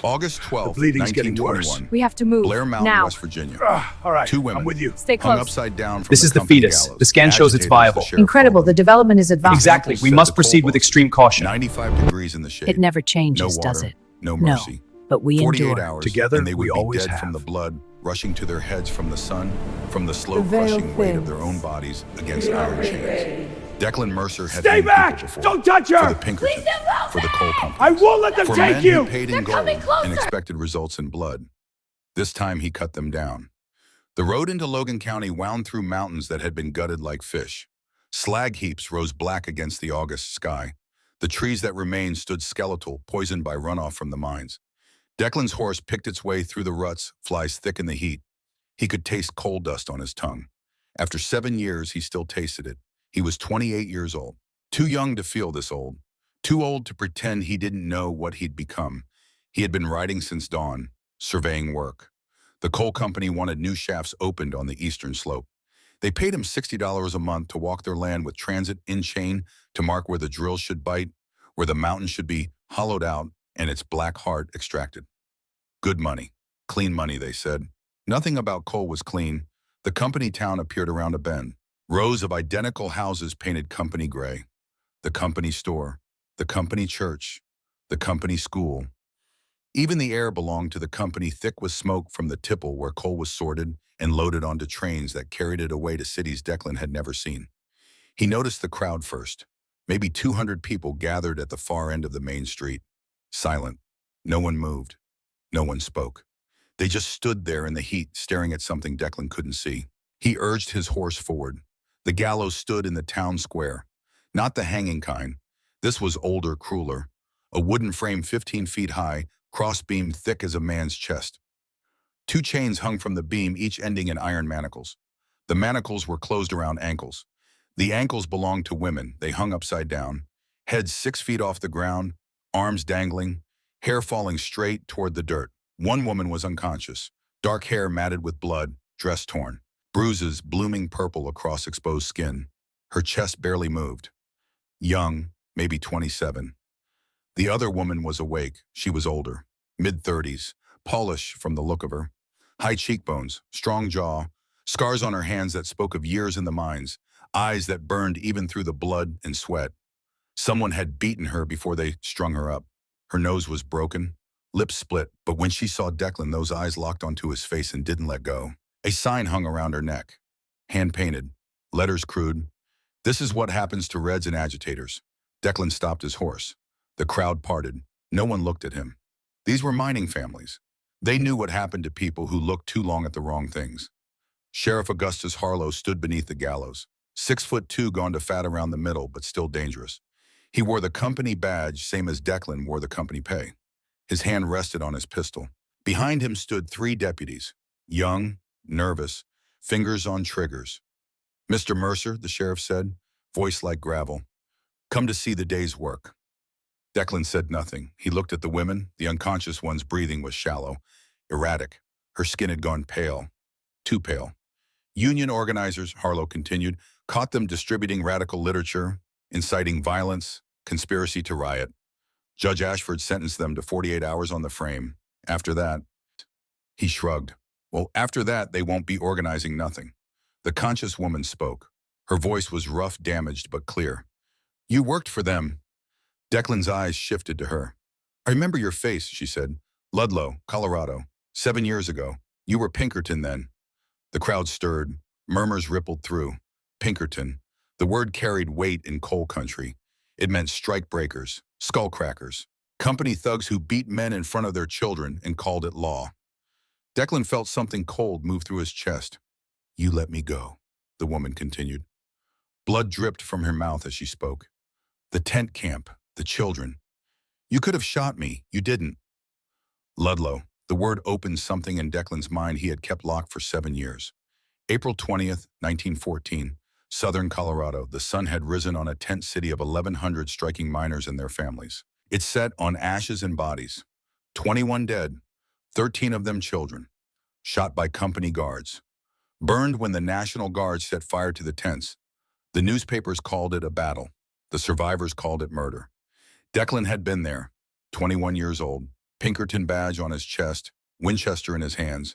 August The 12th, bleeding's getting worse. 1921. We have to move. Blair Mountain, now. West Virginia. All right, Two women I'm with you. Stay hung close. upside down from This is the company fetus. gallows. The scan shows it's Agitators, viable. the sheriff Incredible. called The them. development is advanced. Exactly. We Said must the proceed coal with boats. extreme caution. 95 degrees in the shade. It never changes, no does water, it? no No. mercy. But we 48 endure. hours, Together, and they would we be always dead from have. the blood rushing to their heads from the sun, from the slow The veil crushing weight of thins. their own bodies against iron chains. Declan Mercer had Stay known back! people before. Don't touch For her! the Pinkertons, for the coal companies. I won't let them for take men you! who paid in gold and expected results in blood. This time he cut them down. The road into Logan County wound through mountains that had been gutted like fish. Slag heaps rose black against the August sky. The trees that remained stood skeletal, poisoned by runoff from the mines. Declan's horse picked its way through the ruts, flies thick in the heat. He could taste coal dust on his tongue. After 7 years, he still tasted it. He was 28 years old. Too young to feel this old. Too old to pretend he didn't know what he'd become. He had been riding since dawn, surveying work. The coal company wanted new shafts opened on the eastern slope. They paid him $60 a month to walk their land with transit in chain to mark where the drills should bite, where the mountain should be hollowed out and its black heart extracted. Good money. Clean money, they said. Nothing about coal was clean. The company town appeared around a bend. Rows of identical houses painted company gray. The company store, the company church, the company school. Even the air belonged to the company, thick with smoke from the tipple where coal was sorted and loaded onto trains that carried it away to cities Declan had never seen. He noticed the crowd first. Maybe 200 people gathered at the far end of the main street. Silent. No one moved. No one spoke. They just stood there in the heat, staring at something Declan couldn't see. He urged his horse forward. The gallows stood in the town square. Not the hanging kind. This was older, crueler. A wooden frame 15 feet high, cross-beamed thick as a man's chest. 2 chains hung from the beam, each ending in iron manacles. The manacles were closed around ankles. The ankles belonged to women. They hung upside down, heads 6 feet off the ground, arms dangling, hair falling straight toward the dirt. One woman was unconscious, dark hair matted with blood, dress torn, bruises blooming purple across exposed skin. Her chest barely moved. Young, maybe 27. The other woman was awake. She was older, mid-30s, polished from the look of her. High cheekbones, strong jaw, scars on her hands that spoke of years in the mines, eyes that burned even through the blood and sweat. Someone had beaten her before they strung her up. Her nose was broken, lips split, but when she saw Declan, those eyes locked onto his face and didn't let go. A sign hung around her neck, hand-painted, letters crude. This is what happens to Reds and agitators. Declan stopped his horse. The crowd parted. No one looked at him. These were mining families. They knew what happened to people who looked too long at the wrong things. Sheriff Augustus Harlow stood beneath the gallows, 6'2", gone to fat around the middle, but still dangerous. He wore the company badge, same as Declan wore the company pay. His hand rested on his pistol. Behind him stood 3 deputies, young, nervous, fingers on triggers. "Mr. Mercer," the sheriff said, voice like gravel. "Come to see the day's work." Declan said nothing. He looked at the women. The unconscious one's breathing was shallow, erratic. Her skin had gone pale, too pale. Union organizers, Harlow continued, caught them distributing radical literature, inciting violence, conspiracy to riot. Judge Ashford sentenced them to 48 hours on the frame. After that, he shrugged. Well, after that, they won't be organizing nothing. The conscious woman spoke. Her voice was rough, damaged, but clear. "You worked for them." Declan's eyes shifted to her. "I remember your face," she said. "Ludlow, Colorado. 7 years ago. You were Pinkerton then." The crowd stirred. Murmurs rippled through. Pinkerton. The word carried weight in coal country. It meant strike breakers, skull crackers, company thugs who beat men in front of their children and called it law. Declan felt something cold move through his chest. "You let me go," the woman continued. Blood dripped from her mouth as she spoke. "The tent camp, the children. You could have shot me. You didn't." Ludlow. The word opened something in Declan's mind he had kept locked for 7 years. April 20th, 1914, southern Colorado. The sun had risen on a tent city of 1,100 striking miners and their families. It set on ashes and bodies. 21 dead, 13 of them children, shot by company guards. Burned when the National Guard set fire to the tents. The newspapers called it a battle. The survivors called it murder. Declan had been there, 21 years old, Pinkerton badge on his chest, Winchester in his hands,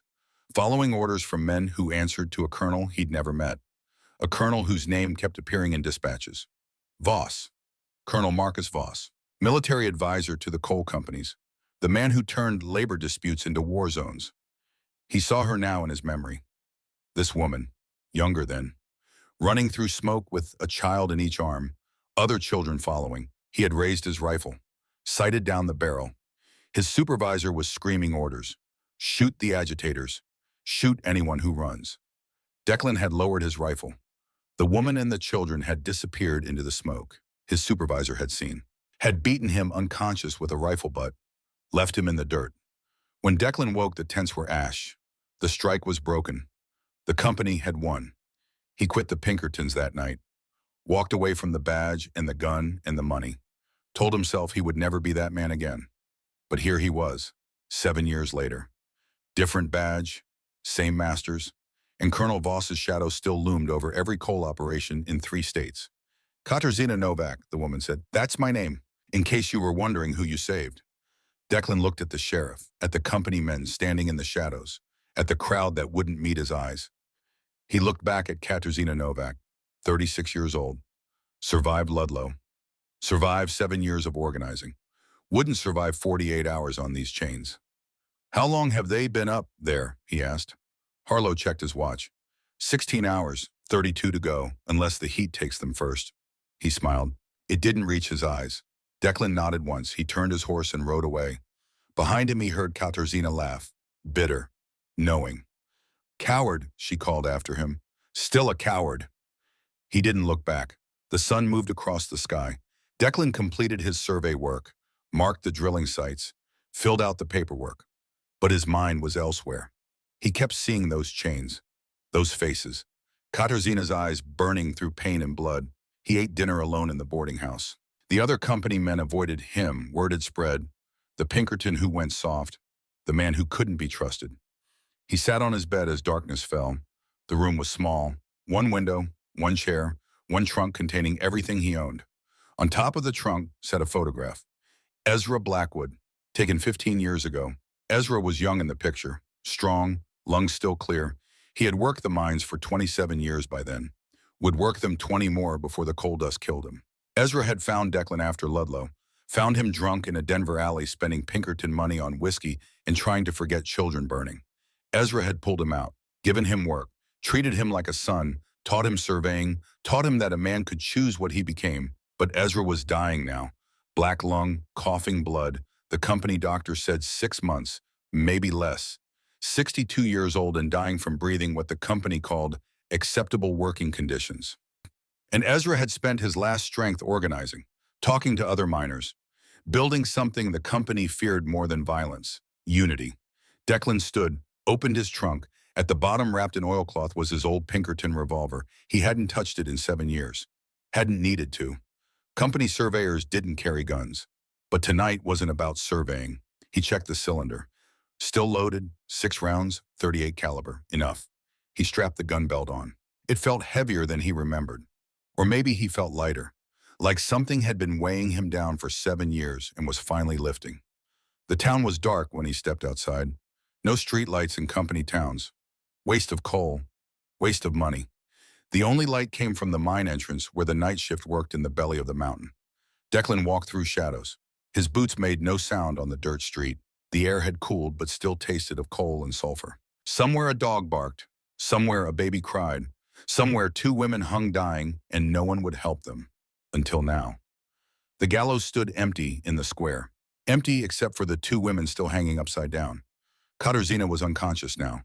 following orders from men who answered to a colonel he'd never met, a colonel whose name kept appearing in dispatches. Voss, Colonel Marcus Voss, military advisor to the coal companies, the man who turned labor disputes into war zones. He saw her now in his memory. This woman, younger then, running through smoke with a child in each arm, other children following. He had raised his rifle, sighted down the barrel. His supervisor was screaming orders. Shoot the agitators. Shoot anyone who runs. Declan had lowered his rifle. The woman and the children had disappeared into the smoke. His supervisor had seen, had beaten him unconscious with a rifle butt, left him in the dirt. When Declan woke, the tents were ash. The strike was broken. The company had won. He quit the Pinkertons that night, walked away from the badge and the gun and the money, told himself he would never be that man again. But here he was, 7 years later. Different badge, same masters, and Colonel Voss's shadow still loomed over every coal operation in 3 states. Katarzyna Novak, the woman said, "That's my name, in case you were wondering who you saved." Declan looked at the sheriff, at the company men standing in the shadows, at the crowd that wouldn't meet his eyes. He looked back at Katarzyna Novak, 36 years old, survived Ludlow, survived 7 years of organizing, wouldn't survive 48 hours on these chains. "How long have they been up there?" he asked. Harlow checked his watch. 16 hours, 32 to go, unless the heat takes them first. He smiled. It didn't reach his eyes. Declan nodded once. He turned his horse and rode away. Behind him he heard Katarzyna laugh, bitter, knowing. "Coward," she called after him. "Still a coward." He didn't look back. The sun moved across the sky. Declan completed his survey work, marked the drilling sites, filled out the paperwork. But his mind was elsewhere. He kept seeing those chains, those faces, Katarzyna's eyes burning through pain and blood. He ate dinner alone in the boarding house. The other company men avoided him, word had spread. The Pinkerton who went soft, the man who couldn't be trusted. He sat on his bed as darkness fell. The room was small. One window, one chair, one trunk containing everything he owned. On top of the trunk sat a photograph. Ezra Blackwood, taken 15 years ago. Ezra was young in the picture, strong, lungs still clear. He had worked the mines for 27 years by then, would work them 20 more before the coal dust killed him. Ezra had found Declan after Ludlow, found him drunk in a Denver alley spending Pinkerton money on whiskey and trying to forget children burning. Ezra had pulled him out, given him work, treated him like a son, taught him surveying, taught him that a man could choose what he became. But Ezra was dying now. Black lung, coughing blood. The company doctor said 6 months, maybe less. 62 years old and dying from breathing what the company called acceptable working conditions. And Ezra had spent his last strength organizing, talking to other miners, building something the company feared more than violence, unity. Declan stood, opened his trunk. At the bottom, wrapped in oilcloth, was his old Pinkerton revolver. He hadn't touched it in 7 years. Hadn't needed to. Company surveyors didn't carry guns. But tonight wasn't about surveying. He checked the cylinder. Still loaded, 6 rounds, 38 caliber, enough. He strapped the gun belt on. It felt heavier than he remembered. Or maybe he felt lighter, like something had been weighing him down for 7 years and was finally lifting. The town was dark when he stepped outside. No streetlights in company towns. Waste of coal. Waste of money. The only light came from the mine entrance where the night shift worked in the belly of the mountain. Declan walked through shadows. His boots made no sound on the dirt street. The air had cooled but still tasted of coal and sulfur. Somewhere a dog barked. Somewhere a baby cried. Somewhere 2 women hung dying and no one would help them. Until now. The gallows stood empty in the square. Empty except for the 2 women still hanging upside down. Katarzyna was unconscious now.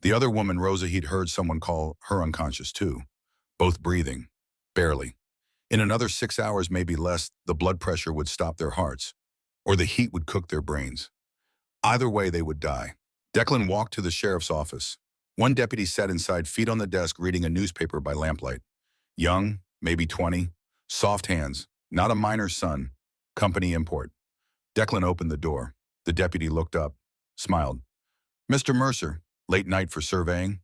The other woman, Rosa, he'd heard someone call her unconscious too. Both breathing. Barely. In another 6 hours, maybe less, the blood pressure would stop their hearts. Or the heat would cook their brains. Either way, they would die. Declan walked to the sheriff's office. One deputy sat inside, feet on the desk, reading a newspaper by lamplight. Young, maybe 20. Soft hands. Not a miner's son. Company import. Declan opened the door. The deputy looked up. Smiled. "Mr. Mercer, late night for surveying?"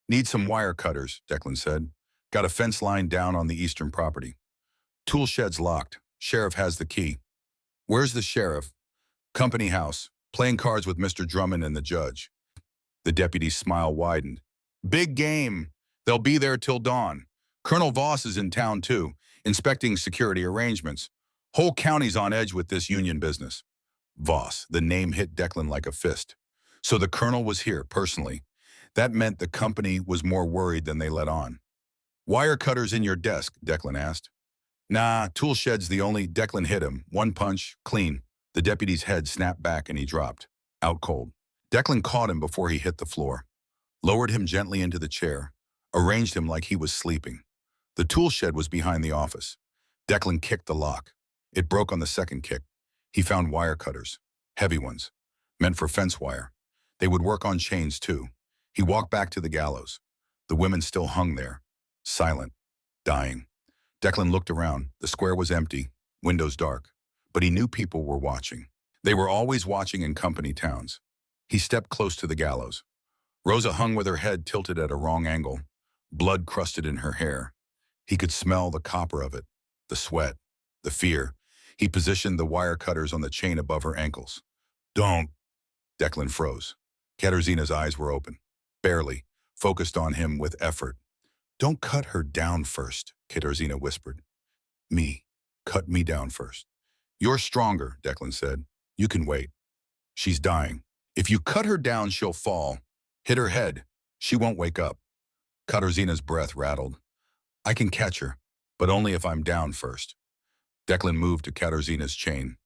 "Need some wire cutters," Declan said. "Got a fence line down on the eastern property." "Tool shed's locked. Sheriff has the key." "Where's the sheriff?" "Company house. Playing cards with Mr. Drummond and the judge. The deputy's smile widened. Big game. They'll be there till dawn. Colonel Voss is in town too, inspecting security arrangements. Whole county's on edge with this union business. Voss, the name hit Declan like a fist. So the colonel was here, personally. That meant the company was more worried than they let on. Wire cutters in your desk, Declan asked. Nah, tool shed's the only. Declan hit him. One punch, clean. The deputy's head snapped back and he dropped. Out cold. Declan caught him before he hit the floor. Lowered him gently into the chair. Arranged him like he was sleeping. The tool shed was behind the office. Declan kicked the lock. It broke on the second kick. He found wire cutters. Heavy ones. Meant for fence wire. They would work on chains too. He walked back to the gallows. The women still hung there. Silent. Dying. Declan looked around. The square was empty. Windows dark. But he knew people were watching. They were always watching in company towns. He stepped close to the gallows. Rosa hung with her head tilted at a wrong angle. Blood crusted in her hair. He could smell the copper of it. The sweat. The fear. He positioned the wire cutters on the chain above her ankles. Don't. Declan froze. Katerzina's eyes were open. Barely. Focused on him with effort. Don't cut her down first, Katerzina whispered. Me. Cut me down first. You're stronger, Declan said. You can wait. She's dying. If you cut her down, she'll fall. Hit her head. She won't wake up. Katerzina's breath rattled. I can catch her, but only if I'm down first. Declan moved to Katerzina's chain.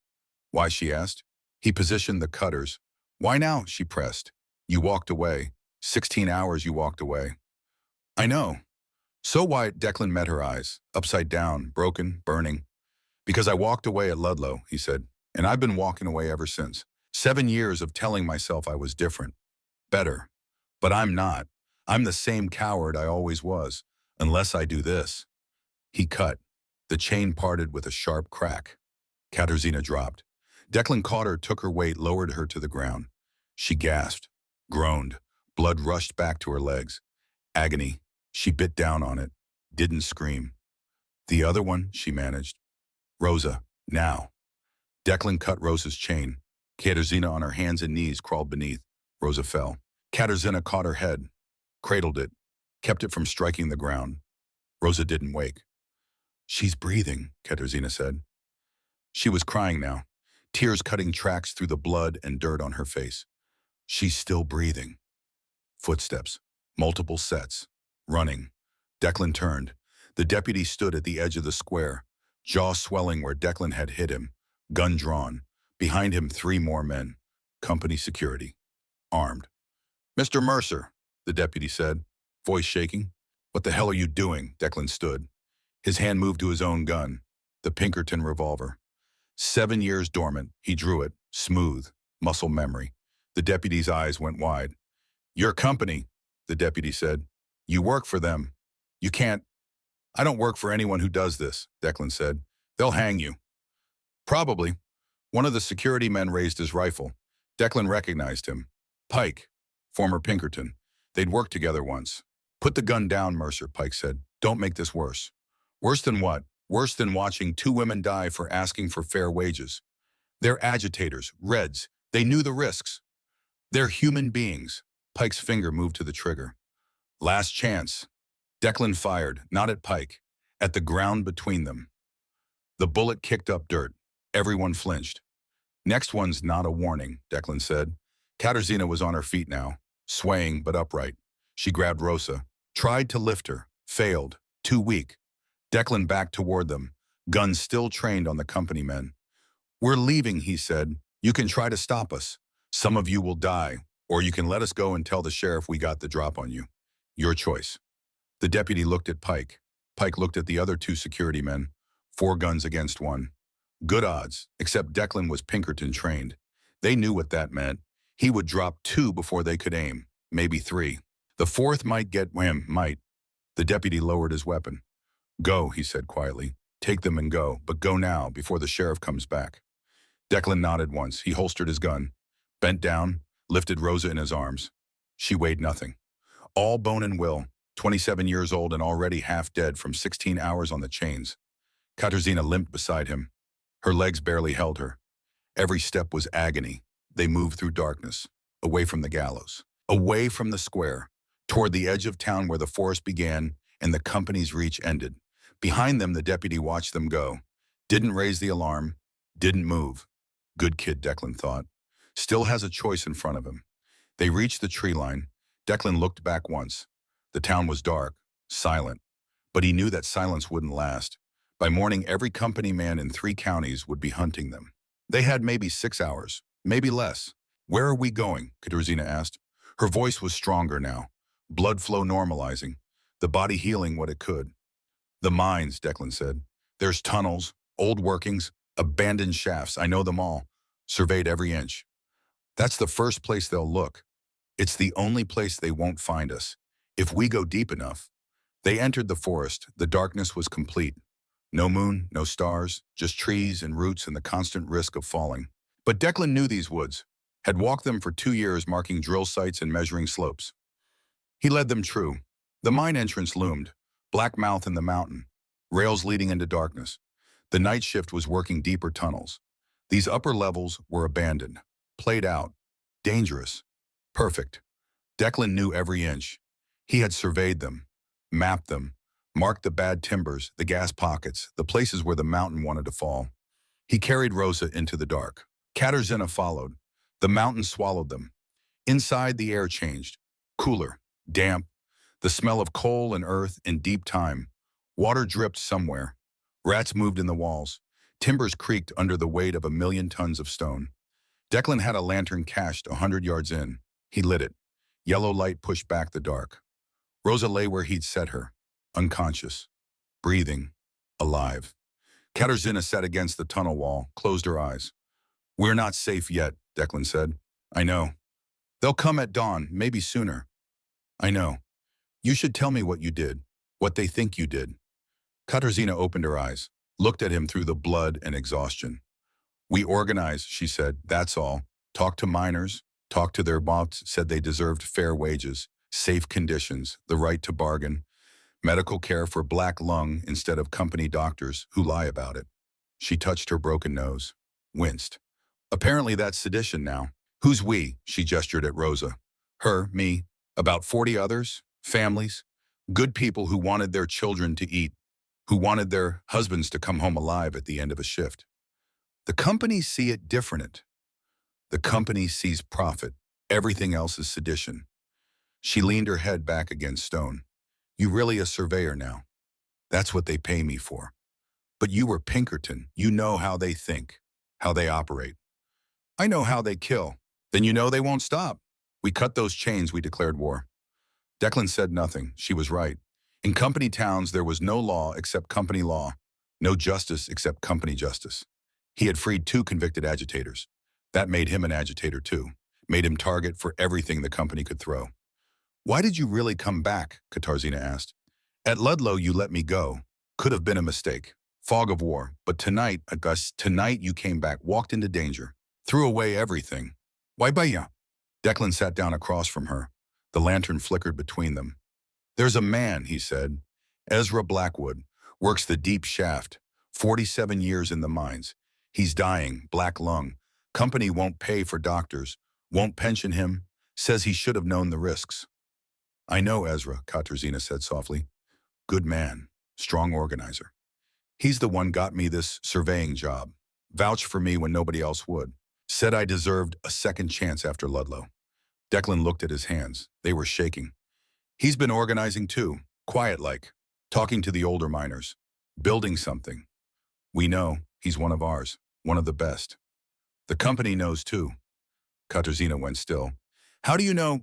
Why, she asked. He positioned the cutters. Why now, she pressed. You walked away. 16 hours you walked away. I know. So why? Declan met her eyes, upside down, broken, burning. Because I walked away at Ludlow, he said, and I've been walking away ever since. 7 years of telling myself I was different, better. But I'm not. I'm the same coward I always was, unless I do this. He cut. The chain parted with a sharp crack. Katerzina dropped. Declan caught her, took her weight, lowered her to the ground. She gasped, groaned. Blood rushed back to her legs. Agony. She bit down on it. Didn't scream. The other one, she managed. Rosa, now. Declan cut Rosa's chain. Katerzina on her hands and knees crawled beneath. Rosa fell. Katerzina caught her head, cradled it, kept it from striking the ground. Rosa didn't wake. She's breathing, Katerzina said. She was crying now, tears cutting tracks through the blood and dirt on her face. She's still breathing. Footsteps, multiple sets, running. Declan turned. The deputy stood at the edge of the square, jaw swelling where Declan had hit him, gun drawn. Behind him, 3 more men, company security, armed. Mr. Mercer, the deputy said, voice shaking. What the hell are you doing? Declan stood. His hand moved to his own gun, the Pinkerton revolver. 7 years dormant, he drew it, smooth, muscle memory. The deputy's eyes went wide. Your company, the deputy said. You work for them. You can't. I don't work for anyone who does this, Declan said. They'll hang you. Probably. One of the security men raised his rifle. Declan recognized him. Pike, former Pinkerton. They'd worked together once. Put the gun down, Mercer, Pike said. Don't make this worse. Worse than what? Worse than watching 2 women die for asking for fair wages. They're agitators, Reds. They knew the risks. They're human beings. Pike's finger moved to the trigger. Last chance. Declan fired, not at Pike, at the ground between them. The bullet kicked up dirt. Everyone flinched. Next one's not a warning, Declan said. Katerzina was on her feet now, swaying but upright. She grabbed Rosa, tried to lift her, failed, too weak. Declan backed toward them, guns still trained on the company men. We're leaving, he said. You can try to stop us. Some of you will die, or you can let us go and tell the sheriff we got the drop on you. Your choice. The deputy looked at Pike. Pike looked at the other 2 security men, 4 guns against 1. Good odds, except Declan was Pinkerton trained. They knew what that meant. He would drop 2 before they could aim, maybe 3. The 4th might get wham, might. The deputy lowered his weapon. Go, he said quietly. Take them and go, but go now, before the sheriff comes back. Declan nodded once. He holstered his gun, bent down, lifted Rosa in his arms. She weighed nothing. All bone and will, 27 years old and already half dead from 16 hours on the chains. Katerzina limped beside him. Her legs barely held her. Every step was agony, They moved through darkness, away from the gallows, away from the square, toward the edge of town where the forest began and the company's reach ended. Behind them, the deputy watched them go. Didn't raise the alarm, didn't move. Good kid, Declan thought. Still has a choice in front of him. They reached the tree line. Declan looked back once. The town was dark, silent, but he knew that silence wouldn't last. By morning, every company man in 3 counties would be hunting them. They had maybe 6 hours, maybe less. Where are we going? Katarzyna asked. Her voice was stronger now, blood flow normalizing, the body healing what it could. The mines, Declan said. There's tunnels, old workings, abandoned shafts. I know them all. Surveyed every inch. That's the first place they'll look. It's the only place they won't find us. If we go deep enough. They entered the forest. The darkness was complete. No moon, no stars, just trees and roots and the constant risk of falling. But Declan knew these woods, had walked them for 2 years marking drill sites and measuring slopes. He led them true. The mine entrance loomed, black mouth in the mountain, rails leading into darkness. The night shift was working deeper tunnels. These upper levels were abandoned, played out, dangerous, perfect. Declan knew every inch. He had surveyed them, mapped them, marked the bad timbers, the gas pockets, the places where the mountain wanted to fall. He carried Rosa into the dark. Katarzyna followed. The mountain swallowed them. Inside, the air changed. Cooler, damp, the smell of coal and earth in deep time. Water dripped somewhere. Rats moved in the walls. Timbers creaked under the weight of 1,000,000 tons of stone. Declan had a lantern cached 100 yards in. He lit it. Yellow light pushed back the dark. Rosa lay where he'd set her, unconscious, breathing, alive. Katarzyna sat against the tunnel wall, closed her eyes. We're not safe yet, Declan said. I know. They'll come at dawn, maybe sooner. I know. You should tell me what you did, what they think you did. Katarzyna opened her eyes, looked at him through the blood and exhaustion. We organized, she said, that's all. Talked to miners, talked to their boss, said they deserved fair wages, safe conditions, the right to bargain, medical care for black lung instead of company doctors who lie about it. She touched her broken nose, winced. Apparently that's sedition now. Who's we? She gestured at Rosa. Her, me, about 40 others, families, good people who wanted their children to eat, who wanted their husbands to come home alive at the end of a shift. The companies see it different. The company sees profit. Everything else is sedition. She leaned her head back against stone. You really a surveyor now. That's what they pay me for. But you were Pinkerton. You know how they think, how they operate. I know how they kill. Then you know they won't stop. We cut those chains, we declared war. Declan said nothing. She was right. In company towns, there was no law except company law, no justice except company justice. He had freed 2 convicted agitators. That made him an agitator too, made him target for everything the company could throw. Why did you really come back? Katarzyna asked. At Ludlow, you let me go. Could have been a mistake. Fog of war. But tonight, August, tonight you came back, walked into danger, threw away everything. Why baya? Declan sat down across from her. The lantern flickered between them. There's a man, he said. Ezra Blackwood. Works the deep shaft. 47 years in the mines. He's dying, black lung. Company won't pay for doctors. Won't pension him. Says he should have known the risks. I know Ezra, Katarzyna said softly. Good man. Strong organizer. He's the one got me this surveying job. Vouched for me when nobody else would. Said I deserved a second chance after Ludlow. Declan looked at his hands. They were shaking. He's been organizing too, quiet-like, talking to the older miners, building something. We know he's one of ours, one of the best. The company knows too. Katarzyna went still. How do you know?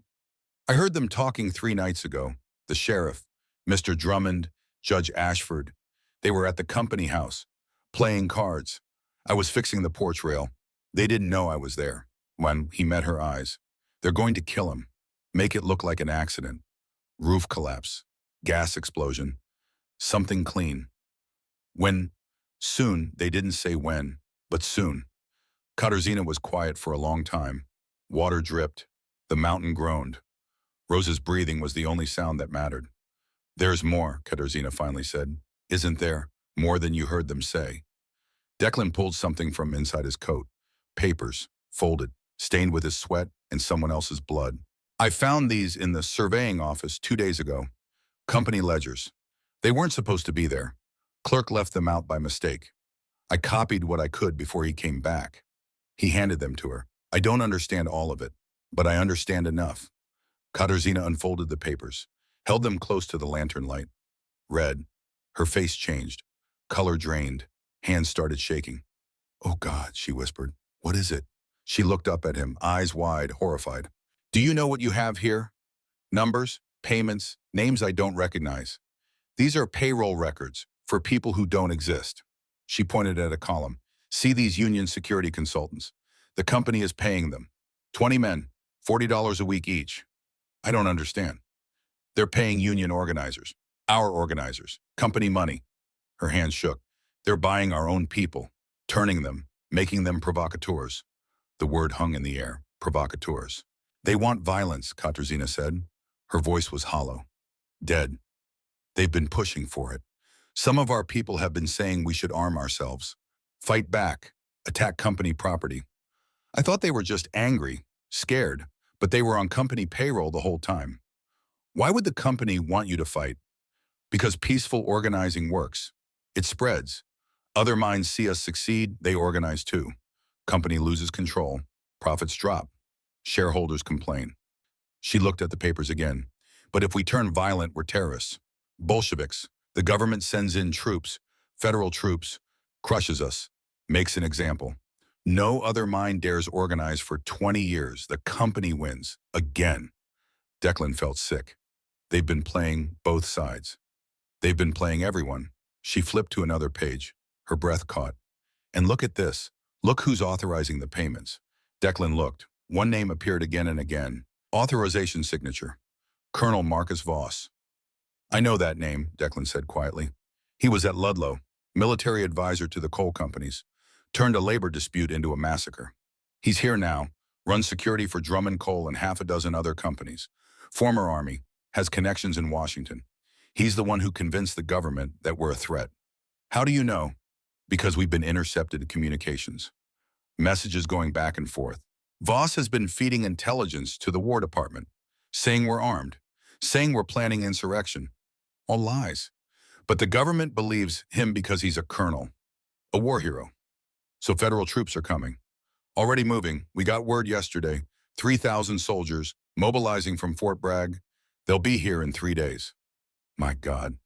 I heard them talking 3 nights ago. The sheriff, Mr. Drummond, Judge Ashford. They were at the company house, playing cards. I was fixing the porch rail. They didn't know I was there. When he met her eyes. They're going to kill him. Make it look like an accident. Roof collapse. Gas explosion. Something clean. When? Soon. They didn't say when, but soon. Katarzyna was quiet for a long time. Water dripped. The mountain groaned. Rosa's breathing was the only sound that mattered. There's more, Katarzyna finally said. Isn't there? More than you heard them say. Declan pulled something from inside his coat. Papers, folded, stained with his sweat and someone else's blood. I found these in the surveying office 2 days ago. Company ledgers. They weren't supposed to be there. Clerk left them out by mistake. I copied what I could before he came back. He handed them to her. I don't understand all of it, but I understand enough. Katarzyna unfolded the papers, held them close to the lantern light. Read. Her face changed. Color drained. Hands started shaking. "Oh God," she whispered. "What is it?" She looked up at him, eyes wide, horrified. "Do you know what you have here? Numbers, payments, names I don't recognize. These are payroll records for people who don't exist." She pointed at a column. "See these union security consultants. The company is paying them. 20 men, $40 a week each. I don't understand. They're paying union organizers, our organizers, company money." Her hands shook. "They're buying our own people, turning them, making them provocateurs." The word hung in the air, provocateurs. "They want violence," Katarzyna said. Her voice was hollow. "Dead. They've been pushing for it. Some of our people have been saying we should arm ourselves, fight back, attack company property. I thought they were just angry, scared, but they were on company payroll the whole time. Why would the company want you to fight? Because peaceful organizing works. It spreads. Other minds see us succeed, they organize too. Company loses control. Profits drop. Shareholders complain." She looked at the papers again. "But if we turn violent, we're terrorists. Bolsheviks. The government sends in troops, federal troops, crushes us, makes an example. No other mind dares organize for 20 years. The company wins. Again." Declan felt sick. They've been playing both sides. They've been playing everyone. She flipped to another page. Her breath caught. "And look at this. Look who's authorizing the payments." Declan looked. One name appeared again and again. Authorization signature. Colonel Marcus Voss. "I know that name," Declan said quietly. "He was at Ludlow, military advisor to the coal companies. Turned a labor dispute into a massacre. He's here now, runs security for Drummond Coal and half a dozen other companies. Former Army, has connections in Washington. He's the one who convinced the government that we're a threat." "How do you know?" "Because we've been intercepted communications. Messages going back and forth. Voss has been feeding intelligence to the War Department, saying we're armed, saying we're planning insurrection. All lies. But the government believes him because he's a colonel, a war hero. So federal troops are coming. Already moving. We got word yesterday. 3,000 soldiers mobilizing from Fort Bragg. They'll be here in 3 days. My God.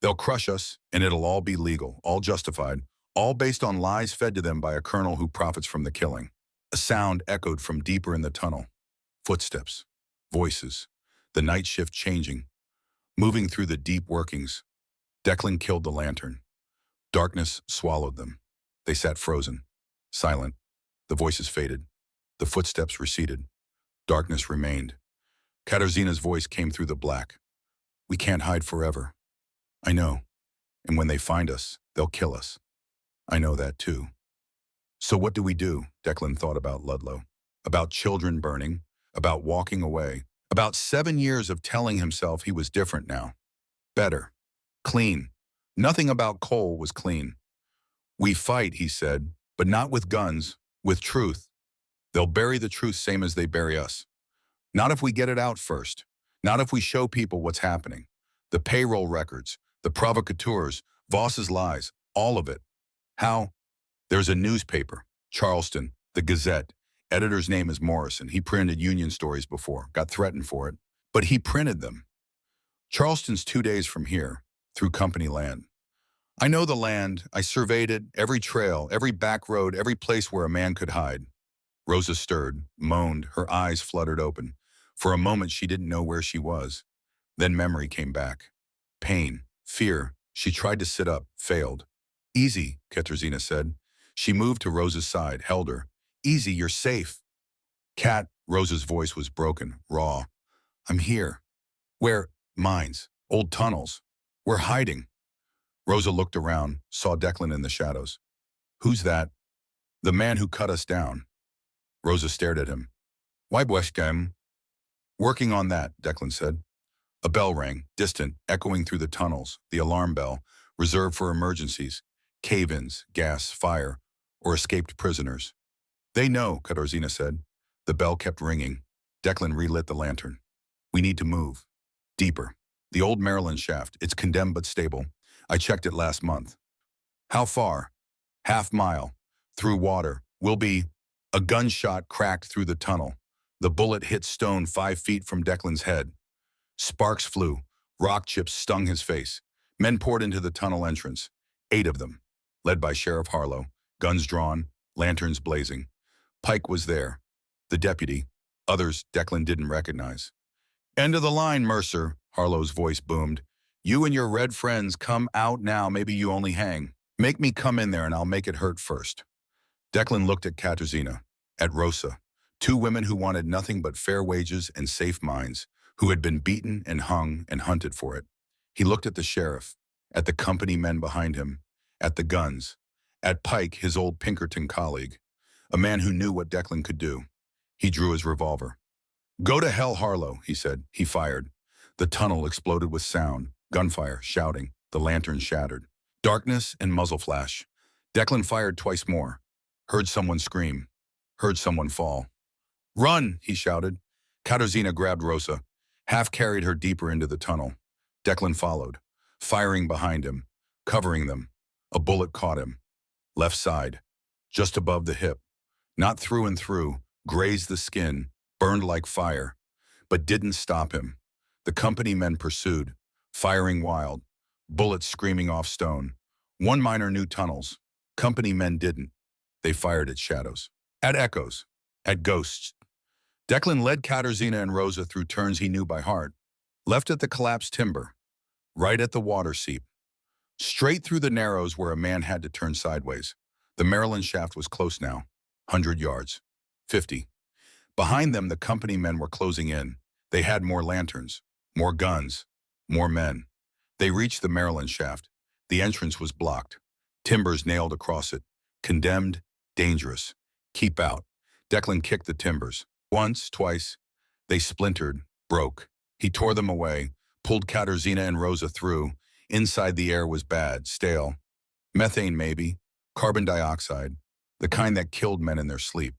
They'll crush us, and it'll all be legal, all justified, all based on lies fed to them by a colonel who profits from the killing." A sound echoed from deeper in the tunnel. Footsteps. Voices. The night shift changing. Moving through the deep workings. Declan killed the lantern. Darkness swallowed them. They sat frozen, silent. The voices faded. The footsteps receded. Darkness remained. Katarzyna's voice came through the black. "We can't hide forever. I know. And when they find us, they'll kill us. I know that too." So what do we do? Declan thought about Ludlow. About children burning. About walking away. About 7 years of telling himself he was different now. Better. Clean. Nothing about coal was clean. "We fight," he said, "but not with guns, with truth. They'll bury the truth same as they bury us. Not if we get it out first. Not if we show people what's happening. The payroll records, the provocateurs, Voss's lies, all of it. How? There's a newspaper, Charleston, the Gazette. Editor's name is Morrison. He printed union stories before, got threatened for it. But he printed them. Charleston's 2 days from here, through company land. I know the land. I surveyed it, every trail, every back road, every place where a man could hide." Rosa stirred, moaned, her eyes fluttered open. For a moment she didn't know where she was. Then memory came back. Pain, fear. She tried to sit up, failed. "Easy," Katarzyna said. She moved to Rosa's side, held her. "Easy, you're safe." "Kat," Rosa's voice was broken, raw. "I'm here." "Where?" "Mines. Old tunnels. We're hiding." Rosa looked around, saw Declan in the shadows. "Who's that?" "The man who cut us down." Rosa stared at him. "Why Bweshkem?" "Working on that," Declan said. A bell rang, distant, echoing through the tunnels, the alarm bell, reserved for emergencies, cave-ins, gas, fire, or escaped prisoners. "They know," Katarzyna said. The bell kept ringing. Declan relit the lantern. We need to move. Deeper. The old Maryland shaft. It's condemned but stable. I checked it last month. How far? Half mile. Through water. Will be. A gunshot cracked through the tunnel. The bullet hit stone 5 feet from Declan's head. Sparks flew. Rock chips stung his face. Men poured into the tunnel entrance. 8 of them. Led by Sheriff Harlow. Guns drawn. Lanterns blazing. Pike was there. The deputy. Others Declan didn't recognize. End of the line, Mercer, Harlow's voice boomed. You and your red friends come out now, maybe you only hang. Make me come in there and I'll make it hurt first. Declan looked at Katarzyna, at Rosa, 2 women who wanted nothing but fair wages and safe minds, who had been beaten and hung and hunted for it. He looked at the sheriff, at the company men behind him, at the guns, at Pike, his old Pinkerton colleague, a man who knew what Declan could do. He drew his revolver. Go to hell, Harlow, he said. He fired. The tunnel exploded with sound, gunfire, shouting. The lantern shattered. Darkness and muzzle flash. Declan fired twice more. Heard someone scream. Heard someone fall. Run, he shouted. Katarzyna grabbed Rosa, half-carried her deeper into the tunnel. Declan followed, firing behind him, covering them. A bullet caught him. Left side, just above the hip. Not through and through, grazed the skin, burned like fire, but didn't stop him. The company men pursued, firing wild, bullets screaming off stone. One miner knew tunnels. Company men didn't. They fired at shadows, at echoes, at ghosts. Declan led Katarzyna and Rosa through turns he knew by heart, left at the collapsed timber, right at the water seep, straight through the narrows where a man had to turn sideways. The Maryland shaft was close now, 100 yards, 50. Behind them, the company men were closing in. They had more lanterns, more guns, more men. They reached the Maryland shaft. The entrance was blocked, timbers nailed across it. Condemned, dangerous. Keep out. Declan kicked the timbers. Once, twice. They splintered, broke. He tore them away, pulled Katarzyna and Rosa through. Inside the air was bad, stale. Methane maybe, carbon dioxide, the kind that killed men in their sleep.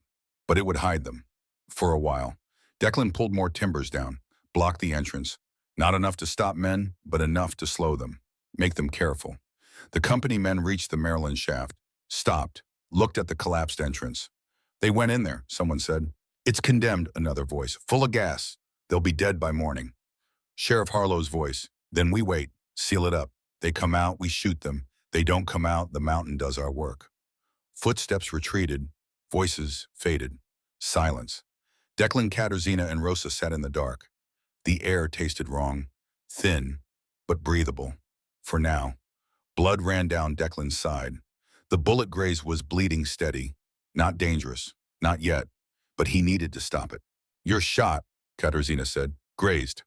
But it would hide them. For a while. Declan pulled more timbers down, blocked the entrance. Not enough to stop men, but enough to slow them, make them careful. The company men reached the Maryland shaft, stopped, looked at the collapsed entrance. They went in there, someone said. It's condemned, another voice, full of gas. They'll be dead by morning. Sheriff Harlow's voice. Then we wait, seal it up. They come out, we shoot them. They don't come out, the mountain does our work. Footsteps retreated, voices faded. Silence. Declan, Katarzyna, and Rosa sat in the dark. The air tasted wrong, thin, but breathable. For now. Blood ran down Declan's side. The bullet graze was bleeding steady. Not dangerous, not yet, but he needed to stop it. You're shot, Katarzyna said. Grazed.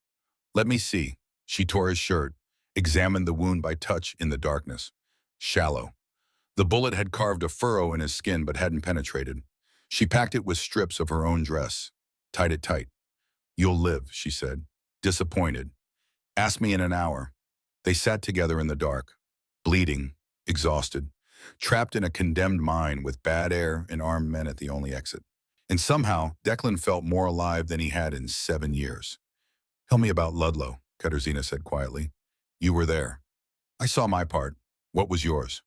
Let me see. She tore his shirt, examined the wound by touch in the darkness. Shallow. The bullet had carved a furrow in his skin but hadn't penetrated. She packed it with strips of her own dress. Tied it tight. You'll live, she said, disappointed. Ask me in an hour. They sat together in the dark, bleeding, exhausted, trapped in a condemned mine with bad air and armed men at the only exit. And somehow, Declan felt more alive than he had in 7 years. Tell me about Ludlow, Katarzyna said quietly. You were there. I saw my part. What was yours?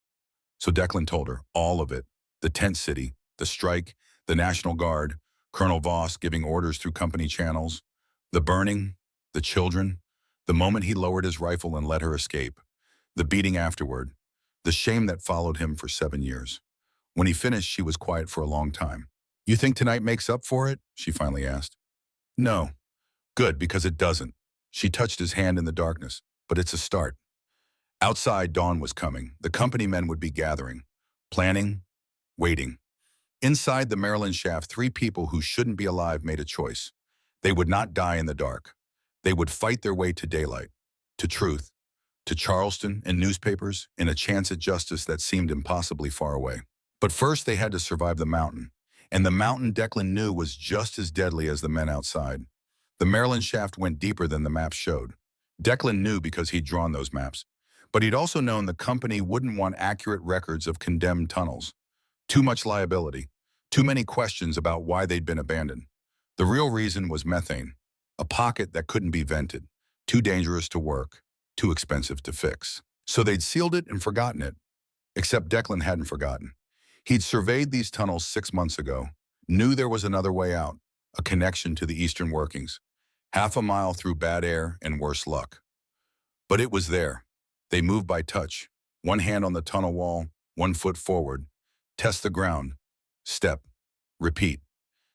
So Declan told her, all of it. The tent city, the strike, the National Guard, Colonel Voss giving orders through company channels, the burning, the children, the moment he lowered his rifle and let her escape, the beating afterward, the shame that followed him for 7 years. When he finished, she was quiet for a long time. You think tonight makes up for it? She finally asked. No. Good, because it doesn't. She touched his hand in the darkness, but it's a start. Outside, dawn was coming. The company men would be gathering, planning, waiting. Inside the Maryland shaft, 3 people who shouldn't be alive made a choice. They would not die in the dark. They would fight their way to daylight, to truth, to Charleston and newspapers, and a chance at justice that seemed impossibly far away. But first they had to survive the mountain. And the mountain Declan knew was just as deadly as the men outside. The Maryland shaft went deeper than the maps showed. Declan knew because he'd drawn those maps. But he'd also known the company wouldn't want accurate records of condemned tunnels. Too much liability. Too many questions about why they'd been abandoned. The real reason was methane, a pocket that couldn't be vented, too dangerous to work, too expensive to fix. So they'd sealed it and forgotten it, except Declan hadn't forgotten. He'd surveyed these tunnels 6 months ago, knew there was another way out, a connection to the eastern workings, half a mile through bad air and worse luck. But it was there. They moved by touch, one hand on the tunnel wall, 1 foot forward. Test the ground. Step. Repeat.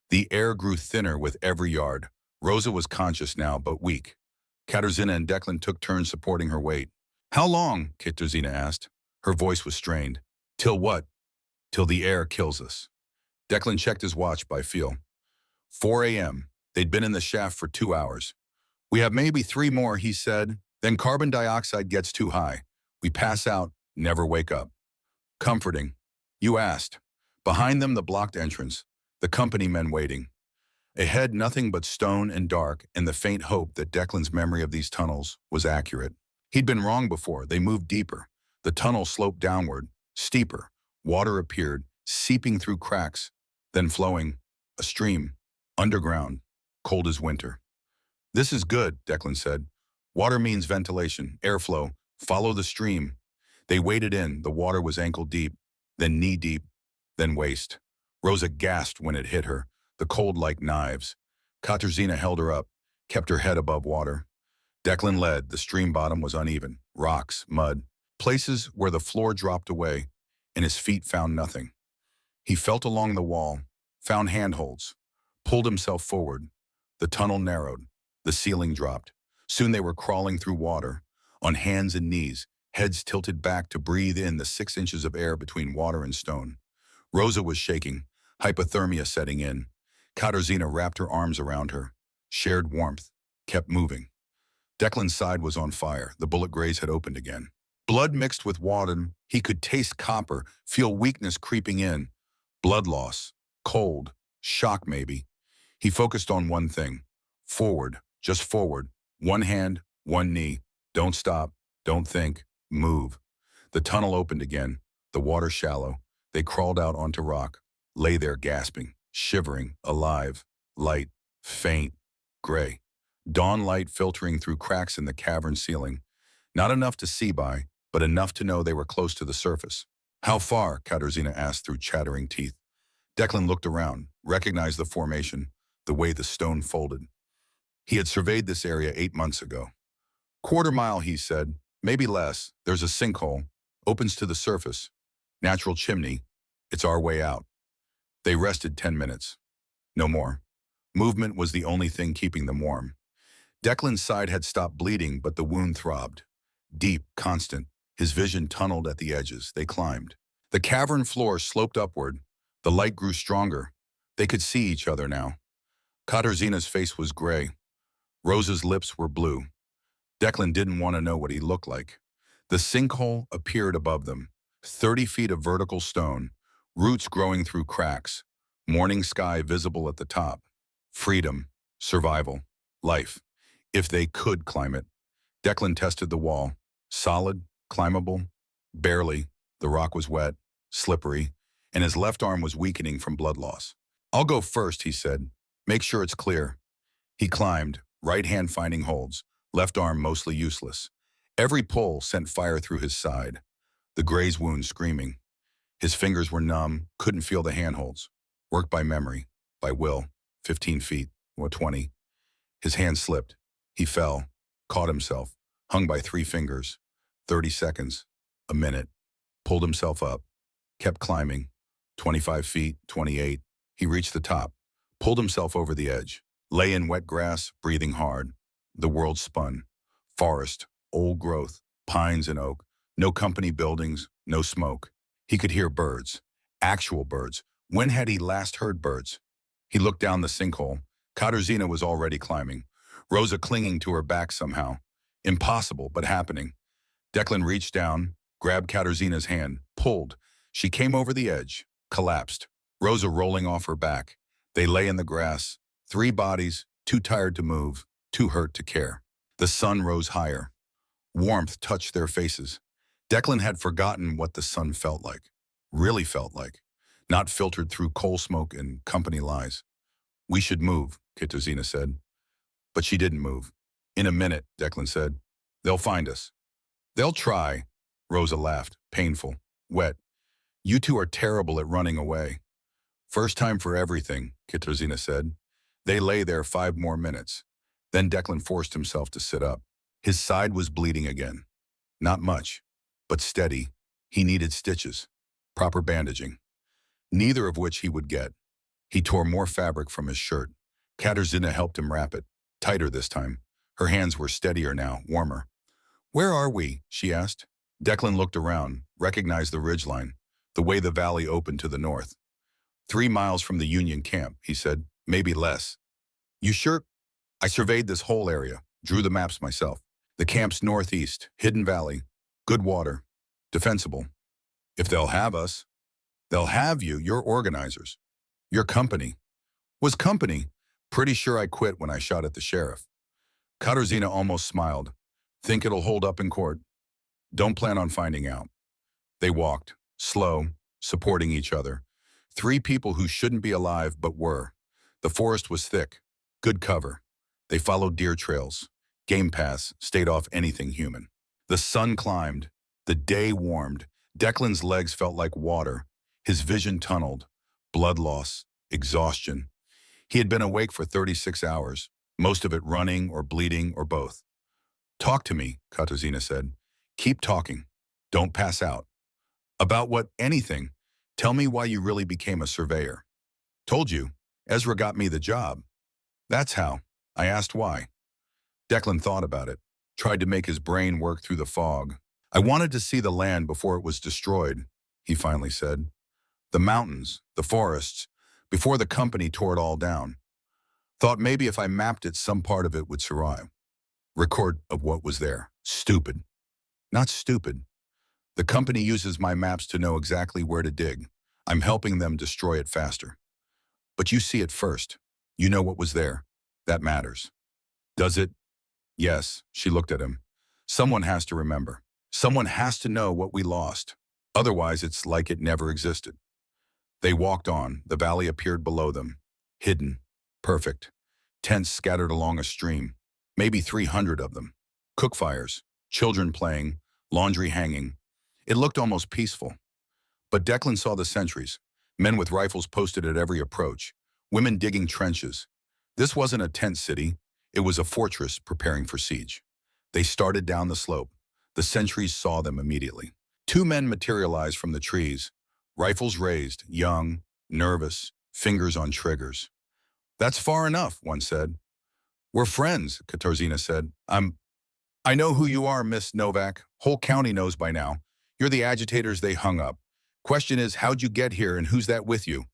The air grew thinner with every yard. Rosa was conscious now, but weak. Katarzyna and Declan took turns supporting her weight. How long? Katarzyna asked. Her voice was strained. Till what? Till the air kills us. Declan checked his watch by feel. 4 a.m. They'd been in the shaft for 2 hours. We have maybe 3 more, he said. Then carbon dioxide gets too high. We pass out, never wake up. Comforting. You asked. Behind them, the blocked entrance, the company men waiting. Ahead, nothing but stone and dark, and the faint hope that Declan's memory of these tunnels was accurate. He'd been wrong before. They moved deeper. The tunnel sloped downward, steeper. Water appeared, seeping through cracks, then flowing, a stream, underground, cold as winter. This is good, Declan said. Water means ventilation, airflow. Follow the stream. They waded in. The water was ankle deep, then knee deep, then waist. Rosa gasped when it hit her, the cold like knives. Katarzyna held her up, kept her head above water. Declan led. The stream bottom was uneven, rocks, mud, places where the floor dropped away, and his feet found nothing. He felt along the wall, found handholds, pulled himself forward. The tunnel narrowed. The ceiling dropped. Soon they were crawling through water, on hands and knees, heads tilted back to breathe in the 6 inches of air between water and stone. Rosa was shaking, hypothermia setting in. Katarzyna wrapped her arms around her, shared warmth, kept moving. Declan's side was on fire. The bullet graze had opened again. Blood mixed with water. He could taste copper, feel weakness creeping in. Blood loss, cold, shock maybe. He focused on one thing. Forward, just forward. One hand, one knee. Don't stop, don't think, move. The tunnel opened again, the water shallow. They crawled out onto rock, lay there gasping, shivering, alive, light, faint, gray. Dawn light filtering through cracks in the cavern ceiling. Not enough to see by, but enough to know they were close to the surface. How far? Katarzyna asked through chattering teeth. Declan looked around, recognized the formation, the way the stone folded. He had surveyed this area 8 months ago. 1/4 mile, he said, maybe less. There's a sinkhole, opens to the surface. Natural chimney. It's our way out. They rested 10 minutes. No more. Movement was the only thing keeping them warm. Declan's side had stopped bleeding, but the wound throbbed. Deep, constant. His vision tunneled at the edges. They climbed. The cavern floor sloped upward. The light grew stronger. They could see each other now. Katarzyna's face was gray. Rosa's lips were blue. Declan didn't want to know what he looked like. The sinkhole appeared above them. 30 feet of vertical stone, roots growing through cracks, morning sky visible at the top. Freedom, survival, life. If they could climb it. Declan tested the wall. Solid, climbable, barely. The rock was wet, slippery, and his left arm was weakening from blood loss. I'll go first, he said. Make sure it's clear. He climbed, right hand finding holds, left arm mostly useless. Every pull sent fire through his side. The graze wound screaming. His fingers were numb, couldn't feel the handholds. Worked by memory, by will, 15 feet, or 20. His hand slipped. He fell, caught himself, hung by 3 fingers. 30 seconds, a minute. Pulled himself up, kept climbing. 25 feet, 28. He reached the top, pulled himself over the edge. Lay in wet grass, breathing hard. The world spun. Forest, old growth, pines and oak. No company buildings, no smoke. He could hear birds, actual birds. When had he last heard birds? He looked down the sinkhole. Katarzyna was already climbing. Rosa clinging to her back somehow. Impossible, but happening. Declan reached down, grabbed Katarzyna's hand, pulled. She came over the edge, collapsed. Rosa rolling off her back. They lay in the grass. 3 bodies, too tired to move, too hurt to care. The sun rose higher. Warmth touched their faces. Declan had forgotten what the sun felt like, really felt like, not filtered through coal smoke and company lies. We should move, Katarzyna said. But she didn't move. In a minute, Declan said. They'll find us. They'll try. Rosa laughed, painful, wet. You two are terrible at running away. First time for everything, Katarzyna said. They lay there 5 more minutes. Then Declan forced himself to sit up. His side was bleeding again. Not much, but steady. He needed stitches, proper bandaging, neither of which he would get. He tore more fabric from his shirt. Katarzyna helped him wrap it, tighter this time. Her hands were steadier now, warmer. Where are we? She asked. Declan looked around, recognized the ridgeline, the way the valley opened to the north. 3 miles from the Union camp, he said, maybe less. You sure? I surveyed this whole area, drew the maps myself. The camp's northeast, hidden valley, good water, defensible. If they'll have us, they'll have you, you're organizers. Your company. Was company? Pretty sure I quit when I shot at the sheriff. Katarzyna almost smiled. Think it'll hold up in court? Don't plan on finding out. They walked, slow, supporting each other. 3 people who shouldn't be alive but were. The forest was thick, good cover. They followed deer trails, game paths, stayed off anything human. The sun climbed, the day warmed. Declan's legs felt like water, his vision tunneled, blood loss, exhaustion. He had been awake for 36 hours, most of it running or bleeding or both. Talk to me, Katarzyna said. Keep talking. Don't pass out. About what? Anything. Tell me why you really became a surveyor. Told you. Ezra got me the job. That's how. I asked why. Declan thought about it, tried to make his brain work through the fog. I wanted to see the land before it was destroyed, he finally said. The mountains, the forests, before the company tore it all down. Thought maybe if I mapped it, some part of it would survive. Record of what was there. Stupid. Not stupid. The company uses my maps to know exactly where to dig. I'm helping them destroy it faster. But you see it first. You know what was there. That matters. Does it? Yes, she looked at him. Someone has to remember. Someone has to know what we lost. Otherwise, it's like it never existed. They walked on. The valley appeared below them. Hidden. Perfect. Tents scattered along a stream. Maybe 300 of them. Cookfires. Children playing. Laundry hanging. It looked almost peaceful. But Declan saw the sentries. Men with rifles posted at every approach. Women digging trenches. This wasn't a tent city. It was a fortress preparing for siege. They started down the slope. The sentries saw them immediately. 2 men materialized from the trees. Rifles raised, young, nervous, fingers on triggers. That's far enough, one said. We're friends, Katarzyna said. I know who you are, Miss Novak. Whole county knows by now. You're the agitators they hung up. Question is, how'd you get here and who's that with you?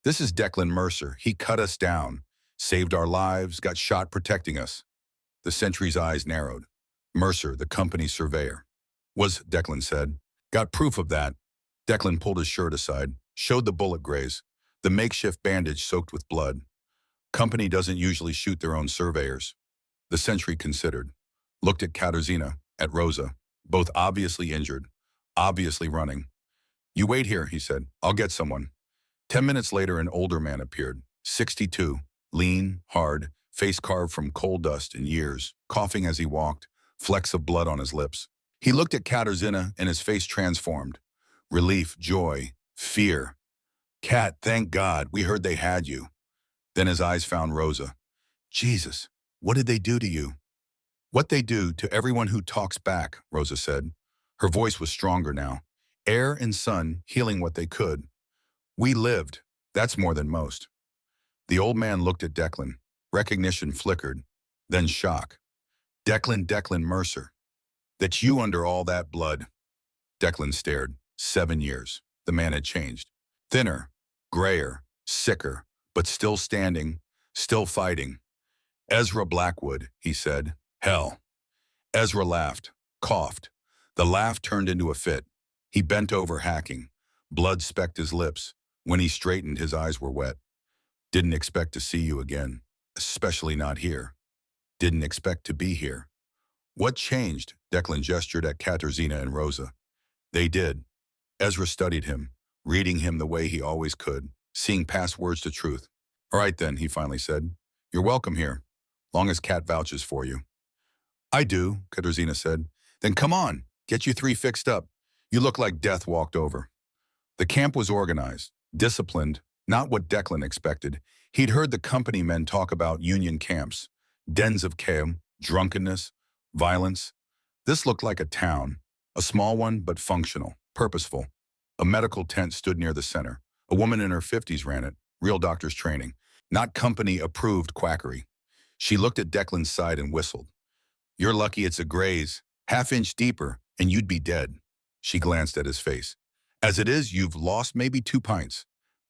This is Declan Mercer. He cut us down, saved our lives, got shot protecting us. The sentry's eyes narrowed. Mercer, the company surveyor. Was, Declan said. Got proof of that. Declan pulled his shirt aside, showed the bullet graze, the makeshift bandage soaked with blood. Company doesn't usually shoot their own surveyors. The sentry considered, looked at Katarzyna, at Rosa, both obviously injured, obviously running. You wait here, he said. I'll get someone. 10 minutes later, an older man appeared, 62, lean, hard, face carved from coal dust and years, coughing as he walked, flecks of blood on his lips. He looked at Katarzyna and his face transformed. Relief, joy, fear. Kat, thank God, we heard they had you. Then his eyes found Rosa. Jesus, what did they do to you? What they do to everyone who talks back, Rosa said. Her voice was stronger now. Air and sun healing what they could. We lived. That's more than most. The old man looked at Declan. Recognition flickered, then shock. Declan Mercer. That you under all that blood. Declan stared. 7 years. The man had changed. Thinner, grayer, sicker, but still standing, still fighting. Ezra Blackwood, he said. Hell. Ezra laughed, coughed. The laugh turned into a fit. He bent over, hacking. Blood specked his lips. When he straightened, his eyes were wet. Didn't expect to see you again, especially not here. Didn't expect to be here. What changed? Declan gestured at Katarzyna and Rosa. They did. Ezra studied him, reading him the way he always could, seeing past words to truth. All right then, he finally said. You're welcome here, long as Kat vouches for you. I do, Katarzyna said. Then come on, get you three fixed up. You look like death walked over. The camp was organized, disciplined, not what Declan expected. He'd heard the company men talk about union camps, dens of chaos, drunkenness, violence. This looked like a town, a small one but functional, purposeful. A medical tent stood near the center. A woman in her 50s ran it, real doctor's training, not company-approved quackery. She looked at Declan's side and whistled. You're lucky it's a graze, half-inch deeper, and you'd be dead. She glanced at his face. As it is, you've lost maybe 2 pints.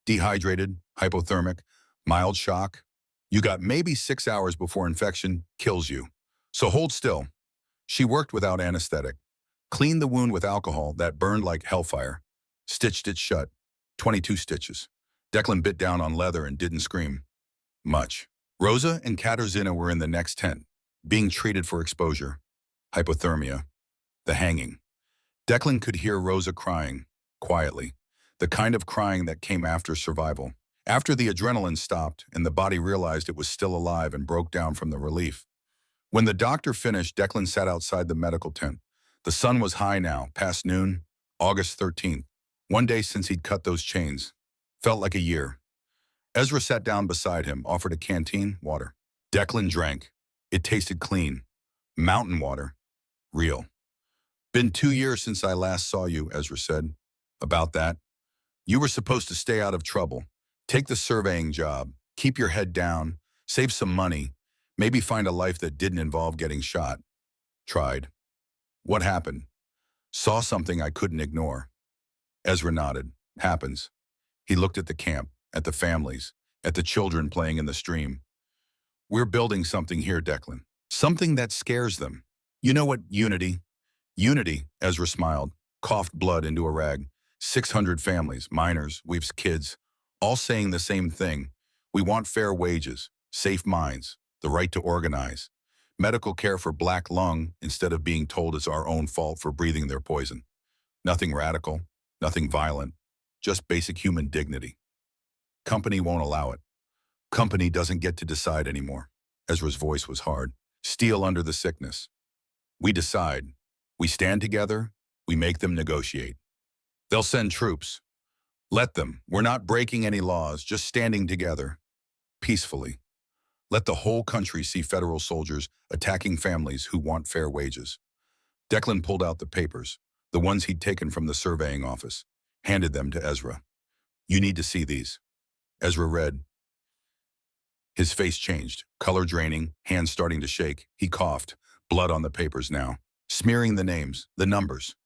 Dehydrated, hypothermic, mild shock. You got maybe 6 hours before infection kills you. So hold still. She worked without anesthetic, cleaned the wound with alcohol that burned like hellfire, stitched it shut, 22 stitches. Declan bit down on leather and didn't scream. Much. Rosa and Katarzyna were in the next tent, being treated for exposure, hypothermia, the hanging. Declan could hear Rosa crying, quietly, the kind of crying that came after survival, after the adrenaline stopped and the body realized it was still alive and broke down from the relief. When the doctor finished, Declan sat outside the medical tent. The sun was high now, past noon, August 13th, one day since he'd cut those chains. Felt like a year. Ezra sat down beside him, offered a canteen, water. Declan drank. It tasted clean. Mountain water. Real. Been 2 years since I last saw you, Ezra said. About that. You were supposed to stay out of trouble. Take the surveying job. Keep your head down. Save some money. Maybe find a life that didn't involve getting shot. Tried. What happened? Saw something I couldn't ignore. Ezra nodded. Happens. He looked at the camp, at the families, at the children playing in the stream. We're building something here, Declan. Something that scares them. You know what, unity? Unity, Ezra smiled, coughed blood into a rag. 600 families, minors, we've kids, all saying the same thing. We want fair wages, safe minds, the right to organize. Medical care for black lung instead of being told it's our own fault for breathing their poison. Nothing radical, nothing violent, just basic human dignity. Company won't allow it. Company doesn't get to decide anymore. Ezra's voice was hard. Steel under the sickness. We decide. We stand together. We make them negotiate. They'll send troops. Let them. We're not breaking any laws, just standing together. Peacefully. Let the whole country see federal soldiers attacking families who want fair wages. Declan pulled out the papers, the ones he'd taken from the surveying office, handed them to Ezra. You need to see these. Ezra read. His face changed, color draining, hands starting to shake. He coughed, blood on the papers now, smearing the names, the numbers.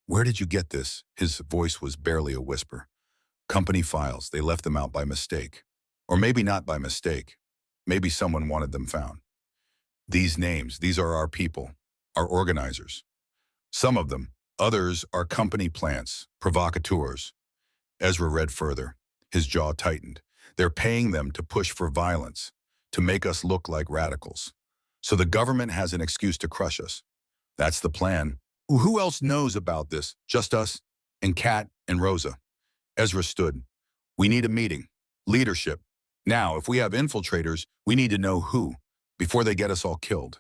Where did you get this? His voice was barely a whisper. Company files, they left them out by mistake. Or maybe not by mistake. Maybe someone wanted them found. These names, these are our people, our organizers. Some of them, others are company plants, provocateurs. Ezra read further. His jaw tightened. They're paying them to push for violence, to make us look like radicals. So the government has an excuse to crush us. That's the plan. Who else knows about this? Just us and Kat and Rosa. Ezra stood. We need a meeting. Leadership. Now, if we have infiltrators, we need to know who, before they get us all killed.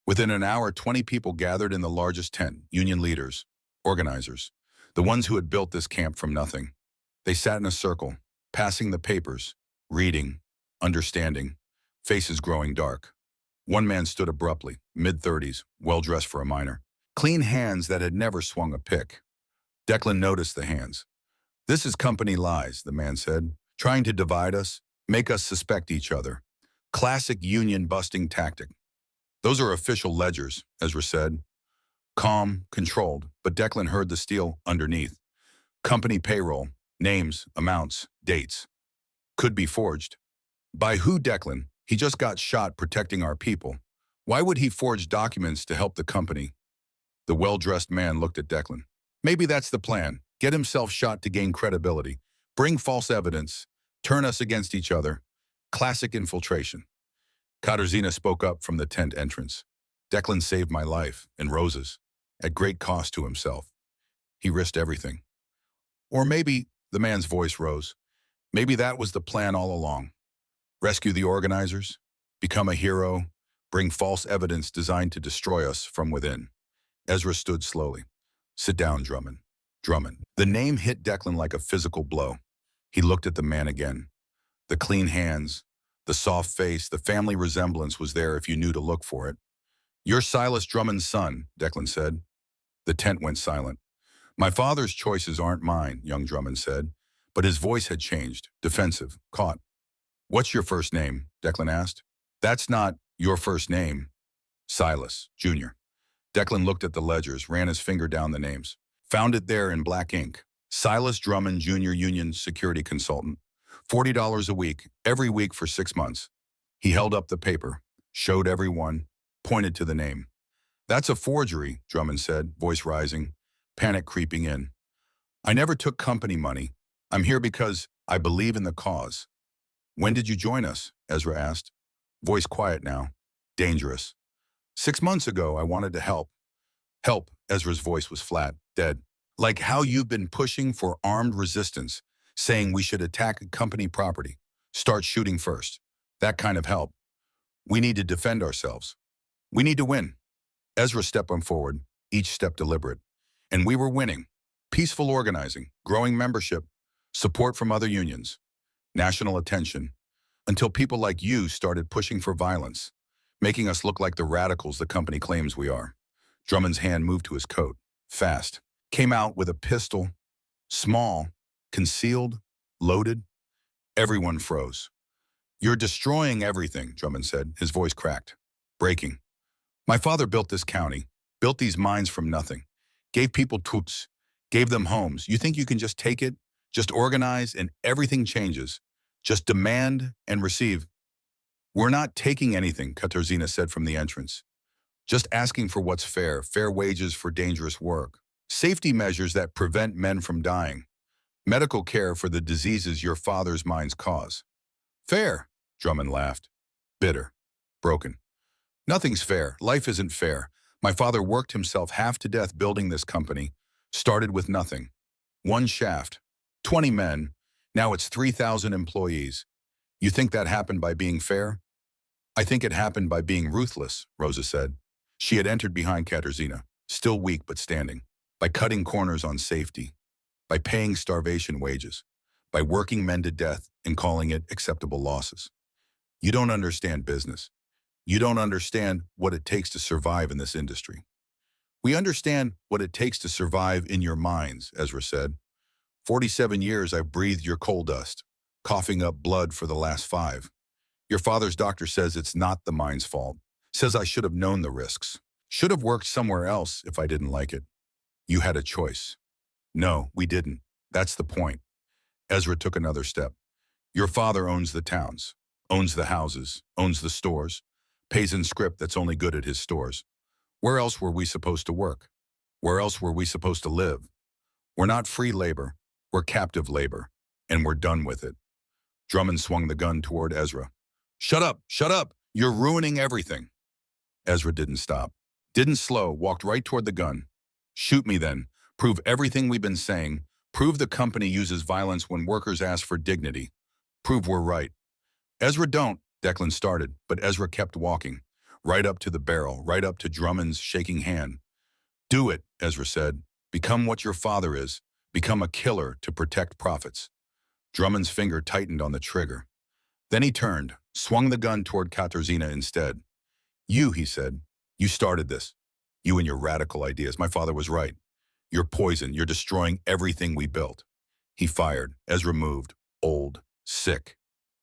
Within an hour, 20 people gathered in the largest tent, union leaders, organizers, the ones who had built this camp from nothing. They sat in a circle, passing the papers, reading, understanding, faces growing dark. One man stood abruptly, mid-30s, well-dressed for a miner. Clean hands that had never swung a pick. Declan noticed the hands. This is company lies, the man said, trying to divide us, make us suspect each other. Classic union-busting tactic. Those are official ledgers, Ezra said. Calm, controlled, but Declan heard the steel underneath. Company payroll, names, amounts, dates. Could be forged. By who, Declan? He just got shot protecting our people. Why would he forge documents to help the company? The well-dressed man looked at Declan. Maybe that's the plan. Get himself shot to gain credibility. Bring false evidence. Turn us against each other. Classic infiltration. Katarzyna spoke up from the tent entrance. Declan saved my life, and Rosa's, at great cost to himself. He risked everything. Or maybe, the man's voice rose, maybe that was the plan all along. Rescue the organizers? Become a hero? Bring false evidence designed to destroy us from within? Ezra stood slowly. Sit down, Drummond. Drummond. The name hit Declan like a physical blow. He looked at the man again. The clean hands, the soft face, the family resemblance was there if you knew to look for it. You're Silas Drummond's son, Declan said. The tent went silent. My father's choices aren't mine, young Drummond said, but his voice had changed, defensive, caught. What's your first name? Declan asked. That's not your first name. Silas, Jr. Declan looked at the ledgers, ran his finger down the names. Found it there in black ink. Silas Drummond, Jr. Union Security Consultant. $40 a week, every week for 6 months. He held up the paper, showed everyone, pointed to the name. That's a forgery, Drummond said, voice rising, panic creeping in. I never took company money. I'm here because I believe in the cause. When did you join us? Ezra asked. Voice quiet now. Dangerous. 6 months ago, I wanted to help. Help, Ezra's voice was flat, dead. Like how you've been pushing for armed resistance, saying we should attack a company property, start shooting first. That kind of help. We need to defend ourselves. We need to win. Ezra stepped on forward, each step deliberate. And we were winning. Peaceful organizing, growing membership, support from other unions, national attention, until people like you started pushing for violence, making us look like the radicals the company claims we are. Drummond's hand moved to his coat, fast, came out with a pistol, small, concealed, loaded. Everyone froze. You're destroying everything, Drummond said, his voice cracked. Breaking. My father built this county, built these mines from nothing, gave people tools, gave them homes. You think you can just take it, just organize, and everything changes? Just demand and receive. We're not taking anything, Katarzyna said from the entrance. Just asking for what's fair, fair wages for dangerous work, safety measures that prevent men from dying, medical care for the diseases your father's mines cause. Fair, Drummond laughed. Bitter. Broken. Nothing's fair. Life isn't fair. My father worked himself half to death building this company. Started with nothing. 1 shaft. 20 men. Now it's 3,000 employees. You think that happened by being fair? I think it happened by being ruthless, Rosa said. She had entered behind Katarzyna, still weak but standing, by cutting corners on safety, by paying starvation wages, by working men to death and calling it acceptable losses. You don't understand business. You don't understand what it takes to survive in this industry. We understand what it takes to survive in your minds, Ezra said. 47 years I've breathed your coal dust, coughing up blood for the last 5. Your father's doctor says it's not the mine's fault, says I should have known the risks, should have worked somewhere else if I didn't like it. You had a choice. No, we didn't. That's the point. Ezra took another step. Your father owns the towns, owns the houses, owns the stores, pays in script that's only good at his stores. Where else were we supposed to work? Where else were we supposed to live? We're not free labor, we're captive labor, and we're done with it. Drummond swung the gun toward Ezra. Shut up, you're ruining everything. Ezra didn't stop, didn't slow, walked right toward the gun. Shoot me then, prove everything we've been saying, prove the company uses violence when workers ask for dignity. Prove we're right. Ezra don't, Declan started, but Ezra kept walking, right up to the barrel, right up to Drummond's shaking hand. Do it, Ezra said. Become what your father is. Become a killer to protect profits. Drummond's finger tightened on the trigger. Then he turned, swung the gun toward Katarzyna instead. You, he said, you started this. You and your radical ideas. My father was right. You're poison. You're destroying everything we built. He fired. Ezra moved, old, sick,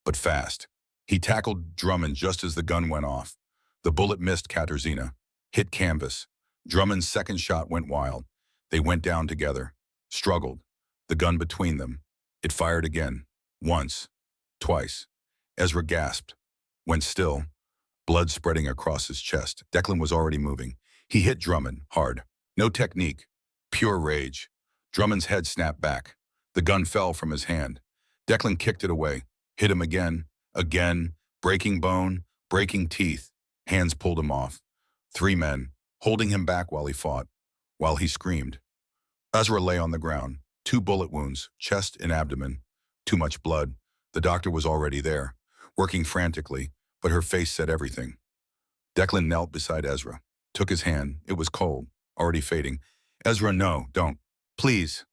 but fast. He tackled Drummond just as the gun went off. The bullet missed Katarzyna, hit canvas. Drummond's second shot went wild. They went down together, struggled, the gun between them. It fired again, once, twice. Ezra gasped, went still, blood spreading across his chest. Declan was already moving. He hit Drummond, hard. No technique, pure rage. Drummond's head snapped back. The gun fell from his hand. Declan kicked it away, hit him again, breaking bone, breaking teeth. Hands pulled him off. 3 men, holding him back while he fought, while he screamed. Ezra lay on the ground, 2 bullet wounds, chest and abdomen. Too much blood. The doctor was already there. working frantically, but her face said everything. Declan knelt beside Ezra, took his hand. It was cold, already fading. Ezra, no, don't. Please.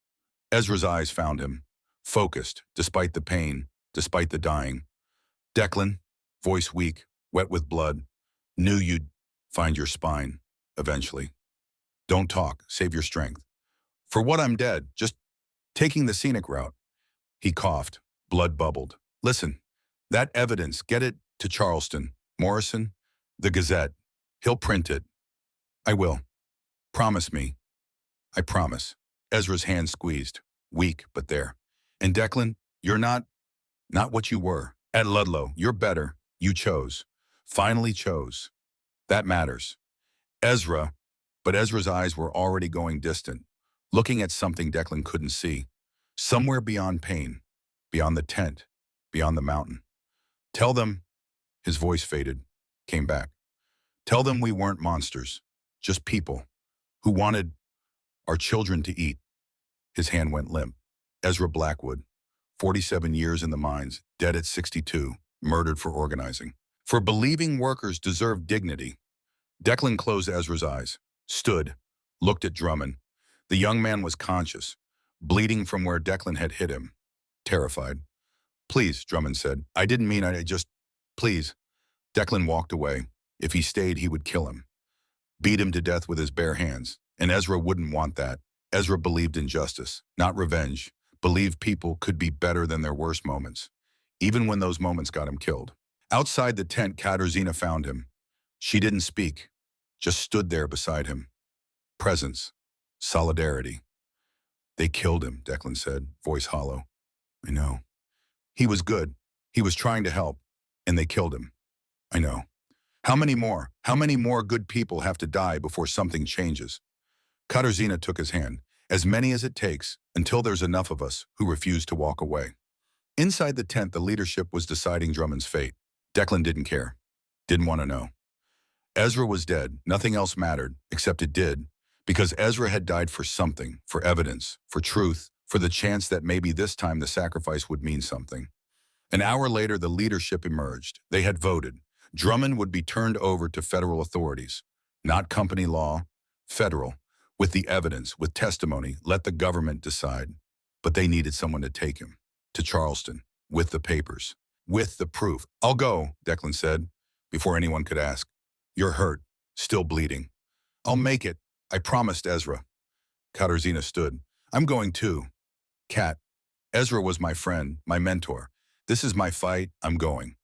Ezra's eyes found him, focused, despite the pain, despite the dying. Declan, voice weak, wet with blood, knew you'd find your spine, eventually. Don't talk, save your strength. For what I'm dead, just taking the scenic route. He coughed, blood bubbled. Listen, that evidence, get it to Charleston, Morrison, the Gazette. He'll print it. I will. Promise me. I promise. Ezra's hand squeezed, weak but there. And Declan, you're not what you were. At Ludlow, you're better. You chose. Finally chose. That matters. Ezra, but Ezra's eyes were already going distant, looking at something Declan couldn't see. Somewhere beyond pain, beyond the tent, beyond the mountain. Tell them, his voice faded, came back. Tell them we weren't monsters, just people who wanted our children to eat. His hand went limp. Ezra Blackwood, 47 years in the mines, dead at 62, murdered for organizing. For believing workers deserve dignity. Declan closed Ezra's eyes, stood, looked at Drummond. The young man was conscious, bleeding from where Declan had hit him, terrified. Please, Drummond said. I didn't mean I just, please. Declan walked away. If he stayed, he would kill him. Beat him to death with his bare hands. And Ezra wouldn't want that. Ezra believed in justice, not revenge. Believed people could be better than their worst moments, even when those moments got him killed. Outside the tent, Katarzyna found him. She didn't speak, just stood there beside him. Presence, solidarity. They killed him, Declan said, voice hollow. I know. He was good. He was trying to help, and they killed him. I know. How many more? How many more good people have to die before something changes? Katarzyna took his hand. As many as it takes, until there's enough of us who refuse to walk away. Inside the tent, the leadership was deciding Drummond's fate. Declan didn't care. Didn't want to know. Ezra was dead. Nothing else mattered, except it did. Because Ezra had died for something, for evidence, for truth, for the chance that maybe this time the sacrifice would mean something. An hour later, the leadership emerged. They had voted. Drummond would be turned over to federal authorities. Not company law, federal. With the evidence, with testimony, let the government decide. But they needed someone to take him. To Charleston. With the papers. With the proof. I'll go, Declan said, before anyone could ask. You're hurt. Still bleeding. I'll make it. I promised Ezra. Katarzyna stood. I'm going too. Kat. Ezra was my friend, my mentor. This is my fight. I'm going.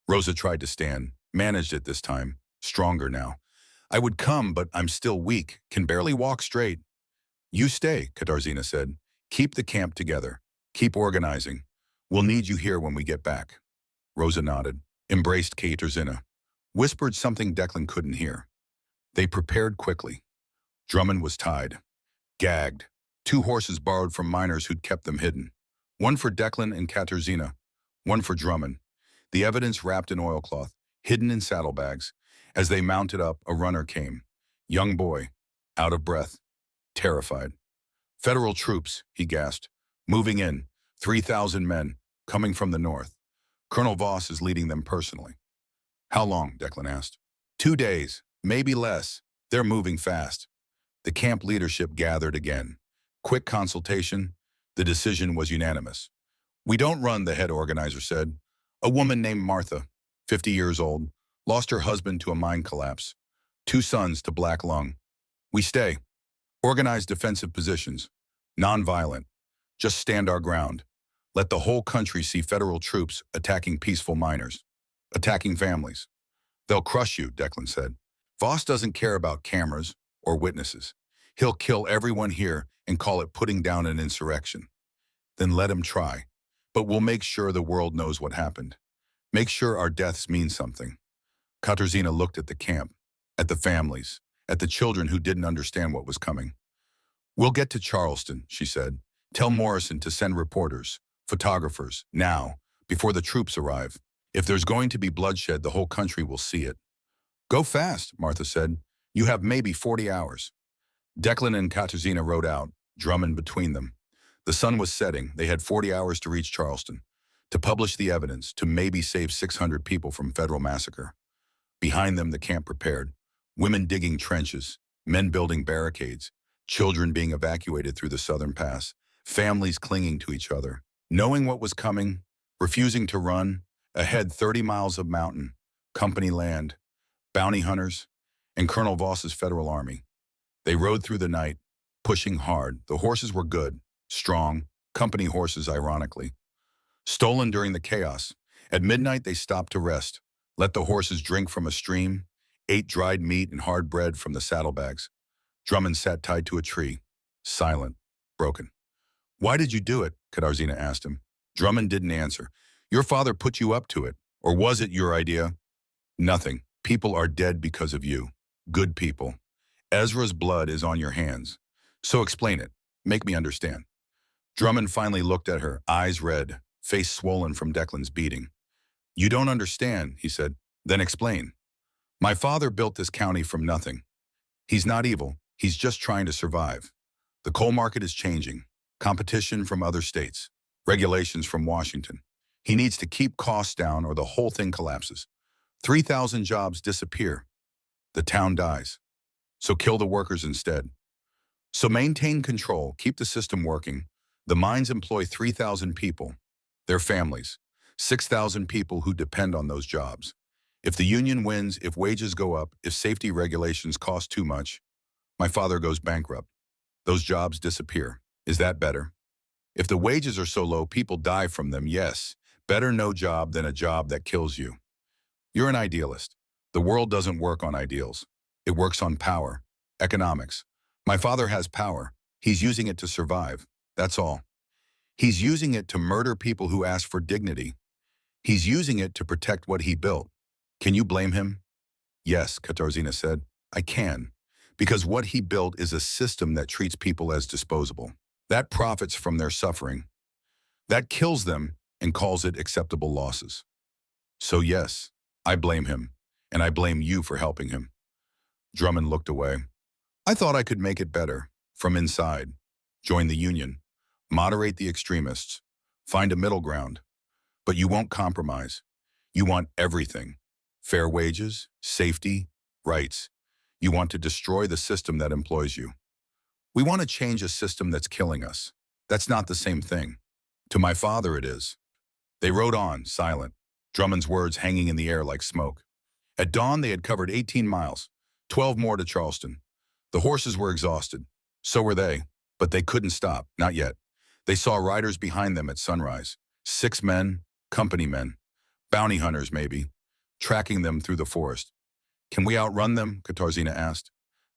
Rosa tried to stand. Managed it this time. Stronger now. I would come, but I'm still weak. Can barely walk straight. You stay, Katarzyna said. Keep the camp together. Keep organizing. We'll need you here when we get back. Rosa nodded. Embraced Katarzyna. Whispered something Declan couldn't hear. They prepared quickly. Drummond was tied. Gagged. 2 horses borrowed from miners who'd kept them hidden. One for Declan and Katarzyna. One for Drummond. The evidence wrapped in oilcloth, hidden in saddlebags. As they mounted up, a runner came. Young boy, out of breath, terrified. Federal troops, he gasped, moving in, 3,000 men, coming from the north. Colonel Voss is leading them personally. How long, Declan asked. 2 days, maybe less. They're moving fast. The camp leadership gathered again. Quick consultation. The decision was unanimous. We don't run, the head organizer said. A woman named Martha, 50 years old, lost her husband to a mine collapse. 2 sons to black lung. We stay. Organize defensive positions. Non-violent. Just stand our ground. Let the whole country see federal troops attacking peaceful miners. Attacking families. They'll crush you, Declan said. Voss doesn't care about cameras or witnesses. He'll kill everyone here and call it putting down an insurrection. Then let him try. But we'll make sure the world knows what happened. Make sure our deaths mean something. Katarzyna looked at the camp, at the families, at the children who didn't understand what was coming. We'll get to Charleston, she said. Tell Morrison to send reporters, photographers, now, before the troops arrive. If there's going to be bloodshed, the whole country will see it. Go fast, Martha said. You have maybe 40 hours. Declan and Katarzyna rode out, Drummond between them. The sun was setting. They had 40 hours to reach Charleston. to publish the evidence, to maybe save 600 people from federal massacre. Behind them, the camp prepared. Women digging trenches, men building barricades, children being evacuated through the southern pass, families clinging to each other. Knowing what was coming, refusing to run, ahead 30 miles of mountain, company land, bounty hunters, and Colonel Voss's federal army. They rode through the night, pushing hard. The horses were good, strong, company horses ironically. Stolen during the chaos. At midnight they stopped to rest, let the horses drink from a stream, ate dried meat and hard bread from the saddlebags. Drummond sat tied to a tree, silent, broken. "Why did you do it?" Katarzyna asked him. Drummond didn't answer. "Your father put you up to it. Or was it your idea?" "Nothing. People are dead because of you. Good people. Ezra's blood is on your hands. So explain it. Make me understand." Drummond finally looked at her, eyes red, face swollen from Declan's beating. "You don't understand," he said. "Then explain." "My father built this county from nothing. He's not evil. He's just trying to survive. The coal market is changing. Competition from other states. Regulations from Washington. He needs to keep costs down or the whole thing collapses. 3,000 jobs disappear. The town dies. So kill the workers instead. So maintain control, keep the system working. The mines employ 3,000 people, their families, 6,000 people who depend on those jobs. If the union wins, if wages go up, if safety regulations cost too much, my father goes bankrupt. Those jobs disappear. Is that better? If the wages are so low, people die from them, yes. Better no job than a job that kills you. You're an idealist. The world doesn't work on ideals. It works on power, economics. My father has power. He's using it to survive. That's all. He's using it to murder people who ask for dignity. He's using it to protect what he built. Can you blame him? Yes, Katarzyna said. I can. Because what he built is a system that treats people as disposable. That profits from their suffering. That kills them and calls it acceptable losses. So yes, I blame him, and I blame you for helping him. Drummond looked away. I thought I could make it better, from inside. Join the union. Moderate the extremists. Find a middle ground. But you won't compromise. You want everything. Fair wages, safety, rights. You want to destroy the system that employs you. We want to change a system that's killing us. That's not the same thing. To my father it is. They rode on, silent, Drummond's words hanging in the air like smoke. At dawn they had covered 18 miles, 12 more to Charleston. The horses were exhausted. So were they, but they couldn't stop, not yet. They saw riders behind them at sunrise. 6 men, company men, bounty hunters maybe, tracking them through the forest. Can we outrun them? Katarzyna asked.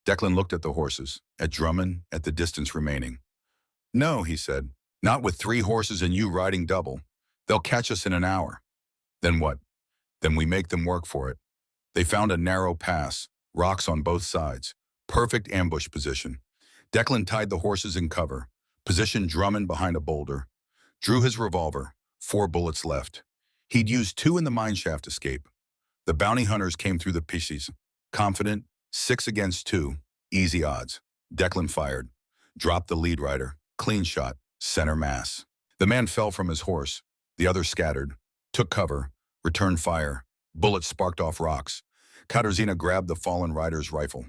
Declan looked at the horses, at Drummond, at the distance remaining. No, he said, not with 3 horses and you riding double. They'll catch us in an hour. Then what? Then we make them work for it. They found a narrow pass, rocks on both sides, perfect ambush position. Declan tied the horses in cover, positioned Drummond behind a boulder, drew his revolver, 4 bullets left. He'd used 2 in the mineshaft escape. The bounty hunters came through the pieces, confident, 6 against 2, easy odds. Declan fired, dropped the lead rider, clean shot, center mass. The man fell from his horse. The other scattered, took cover, returned fire. Bullets sparked off rocks. Katarzyna grabbed the fallen rider's rifle.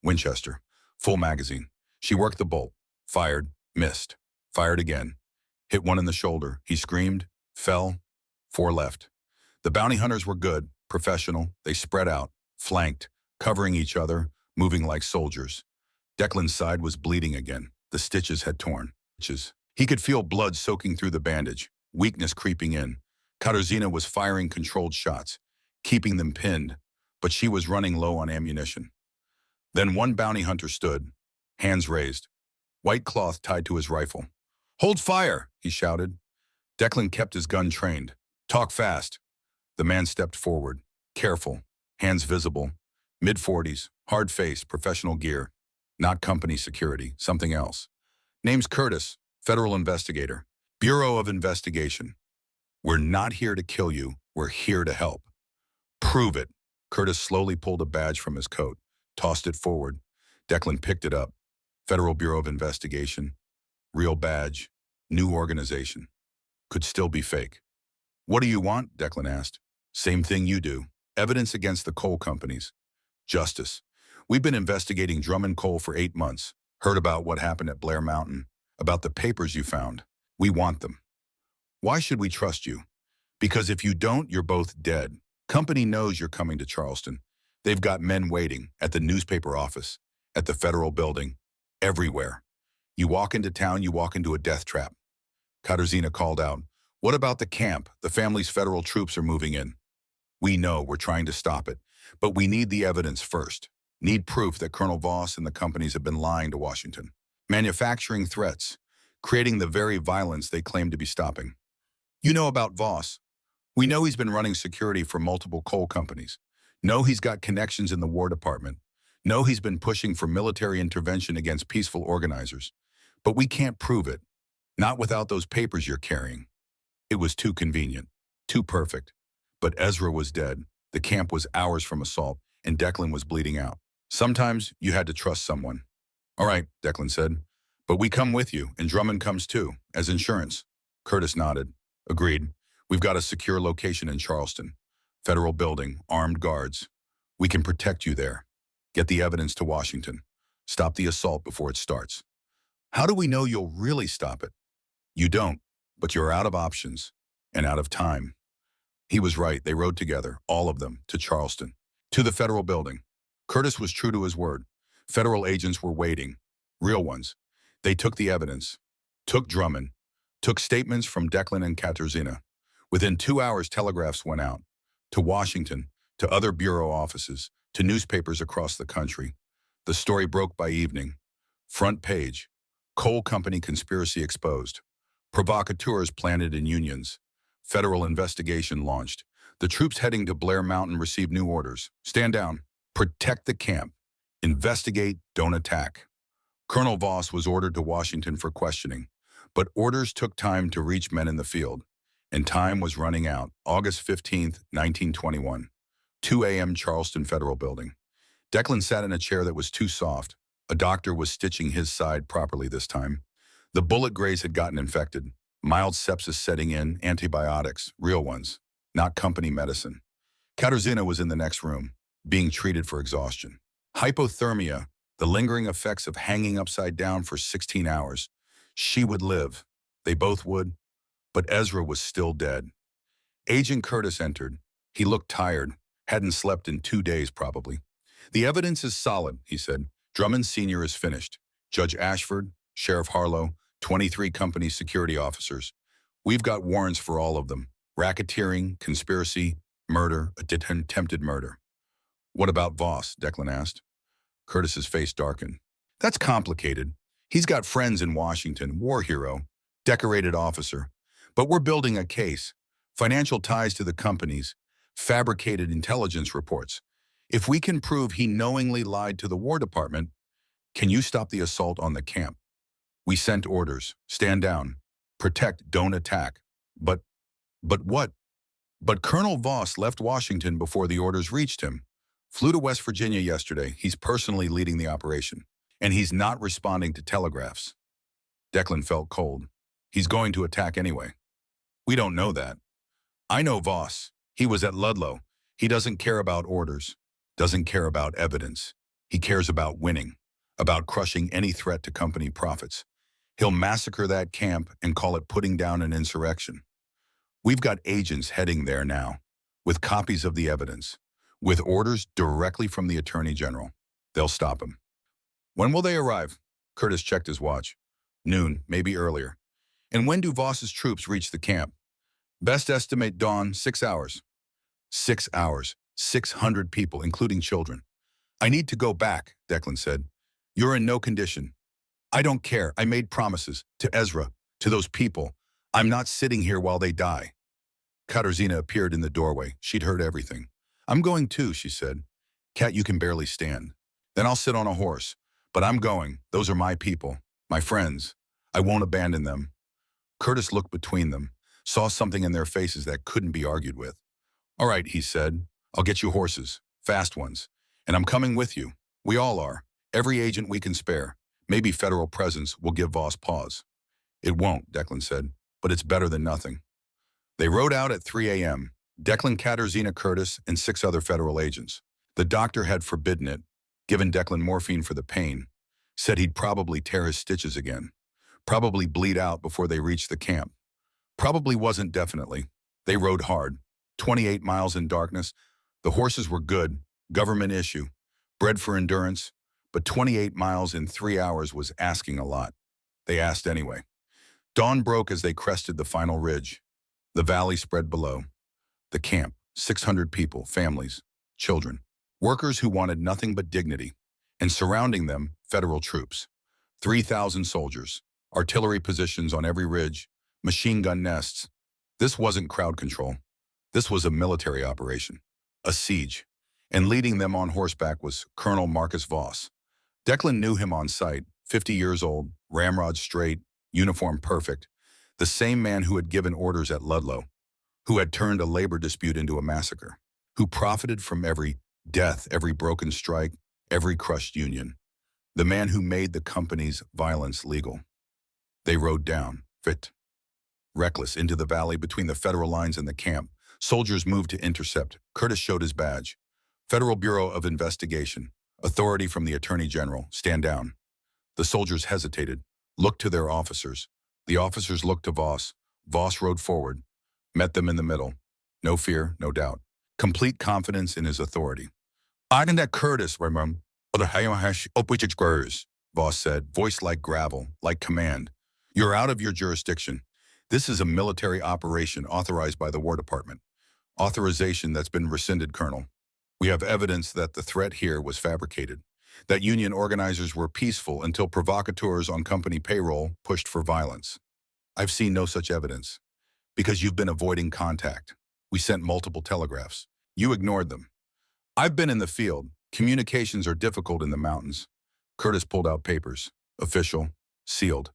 Winchester, full magazine. She worked the bolt, fired, missed, fired again. Hit one in the shoulder. He screamed, fell, 4 left. The bounty hunters were good, professional. They spread out, flanked, covering each other, moving like soldiers. Declan's side was bleeding again. The stitches had torn. He could feel blood soaking through the bandage, weakness creeping in. Katarzyna was firing controlled shots, keeping them pinned, but she was running low on ammunition. Then one bounty hunter stood, hands raised, white cloth tied to his rifle. Hold fire, he shouted. Declan kept his gun trained. Talk fast. The man stepped forward, careful, hands visible, mid-40s, hard face, professional gear, not company security, something else. Name's Curtis, federal investigator, Bureau of Investigation. We're not here to kill you, we're here to help. Prove it. Curtis slowly pulled a badge from his coat, tossed it forward. Declan picked it up. Federal Bureau of Investigation, real badge, new organization. Could still be fake. What do you want? Declan asked. Same thing you do. Evidence against the coal companies. Justice. We've been investigating Drummond Coal for 8 months. Heard about what happened at Blair Mountain. About the papers you found. We want them. Why should we trust you? Because if you don't, you're both dead. Company knows you're coming to Charleston. They've got men waiting at the newspaper office, at the federal building, everywhere. You walk into town, you walk into a death trap. Katarzyna called out, "What about the camp? The family's federal troops are moving in." We know we're trying to stop it, but we need the evidence first. Need proof that Colonel Voss and the companies have been lying to Washington, manufacturing threats, creating the very violence they claim to be stopping. You know about Voss. We know he's been running security for multiple coal companies. Know he's got connections in the War Department. Know he's been pushing for military intervention against peaceful organizers. But we can't prove it. Not without those papers you're carrying. It was too convenient, too perfect. But Ezra was dead. The camp was hours from assault, and Declan was bleeding out. Sometimes you had to trust someone. All right, Declan said. But we come with you, and Drummond comes too, as insurance. Curtis nodded. Agreed. We've got a secure location in Charleston. Federal building, armed guards. We can protect you there. Get the evidence to Washington. Stop the assault before it starts. How do we know you'll really stop it? You don't, but you're out of options and out of time. He was right. They rode together, all of them, to Charleston, to the federal building. Curtis was true to his word. Federal agents were waiting, real ones. They took the evidence, took Drummond, took statements from Declan and Katarzyna. Within 2 hours, telegraphs went out to Washington, to other bureau offices, to newspapers across the country. The story broke by evening. Front page, coal company conspiracy exposed. Provocateurs planted in unions. Federal investigation launched. The troops heading to Blair Mountain received new orders. Stand down. Protect the camp. Investigate, don't attack. Colonel Voss was ordered to Washington for questioning, but orders took time to reach men in the field, and time was running out. August 15th, 1921. 2 a.m. Charleston Federal Building. Declan sat in a chair that was too soft. A doctor was stitching his side properly this time. The bullet graze had gotten infected. Mild sepsis setting in, antibiotics, real ones, not company medicine. Katarzyna was in the next room, being treated for exhaustion. Hypothermia, the lingering effects of hanging upside down for 16 hours. She would live. They both would. But Ezra was still dead. Agent Curtis entered. He looked tired, hadn't slept in 2 days probably. The evidence is solid, he said. Drummond Sr. is finished. Judge Ashford, Sheriff Harlow, 23 company security officers. We've got warrants for all of them. Racketeering, conspiracy, murder, attempted murder. What about Voss? Declan asked. Curtis's face darkened. That's complicated. He's got friends in Washington, war hero, decorated officer. But we're building a case. Financial ties to the companies, fabricated intelligence reports. If we can prove he knowingly lied to the War Department, can you stop the assault on the camp? We sent orders. Stand down. Protect, don't attack. But what? But Colonel Voss left Washington before the orders reached him. Flew to West Virginia yesterday. He's personally leading the operation. And he's not responding to telegraphs. Declan felt cold. He's going to attack anyway. We don't know that. I know Voss. He was at Ludlow. He doesn't care about orders. Doesn't care about evidence. He cares about winning. About crushing any threat to company profits. He'll massacre that camp and call it putting down an insurrection. We've got agents heading there now, with copies of the evidence, with orders directly from the Attorney General. They'll stop him. When will they arrive? Curtis checked his watch. Noon, maybe earlier. And when do Voss's troops reach the camp? Best estimate dawn, 6 hours. 6 hours, 600 people, including children. I need to go back, Declan said. You're in no condition. I don't care. I made promises to Ezra, to those people. I'm not sitting here while they die. Katarzyna appeared in the doorway. She'd heard everything. I'm going too, she said. Kat, you can barely stand. Then I'll sit on a horse. But I'm going. Those are my people, my friends. I won't abandon them. Curtis looked between them, saw something in their faces that couldn't be argued with. All right, he said. I'll get you horses, fast ones. And I'm coming with you. We all are. Every agent we can spare. Maybe federal presence will give Voss pause. It won't, Declan said, but it's better than nothing. They rode out at 3 a.m. Declan Katarzyna Curtis and 6 other federal agents. The doctor had forbidden it, given Declan morphine for the pain, said he'd probably tear his stitches again, probably bleed out before they reached the camp. Probably wasn't definitely. They rode hard, 28 miles in darkness. The horses were good, government issue, bred for endurance, but 28 miles in 3 hours was asking a lot. They asked anyway. Dawn broke as they crested the final ridge. The valley spread below. The camp, 600 people, families, children, workers who wanted nothing but dignity. And surrounding them, federal troops. 3,000 soldiers, artillery positions on every ridge, machine gun nests. This wasn't crowd control. This was a military operation, a siege. And leading them on horseback was Colonel Marcus Voss. Declan knew him on sight, 50 years old, ramrod straight, uniform perfect, the same man who had given orders at Ludlow, who had turned a labor dispute into a massacre, who profited from every death, every broken strike, every crushed union, the man who made the company's violence legal. They rode down, fit, reckless, into the valley between the federal lines and the camp. Soldiers moved to intercept. Curtis showed his badge. Federal Bureau of Investigation, authority from the Attorney General, stand down. The soldiers hesitated, looked to their officers. The officers looked to Voss. Voss rode forward, met them in the middle. No fear, no doubt. Complete confidence in his authority. I can that Curtis, Voss said, voice like gravel, like command. You're out of your jurisdiction. This is a military operation authorized by the War Department. Authorization that's been rescinded, Colonel. We have evidence that the threat here was fabricated, that union organizers were peaceful until provocateurs on company payroll pushed for violence. I've seen no such evidence, because you've been avoiding contact. We sent multiple telegraphs. You ignored them. I've been in the field. Communications are difficult in the mountains. Curtis pulled out papers. Official. Sealed.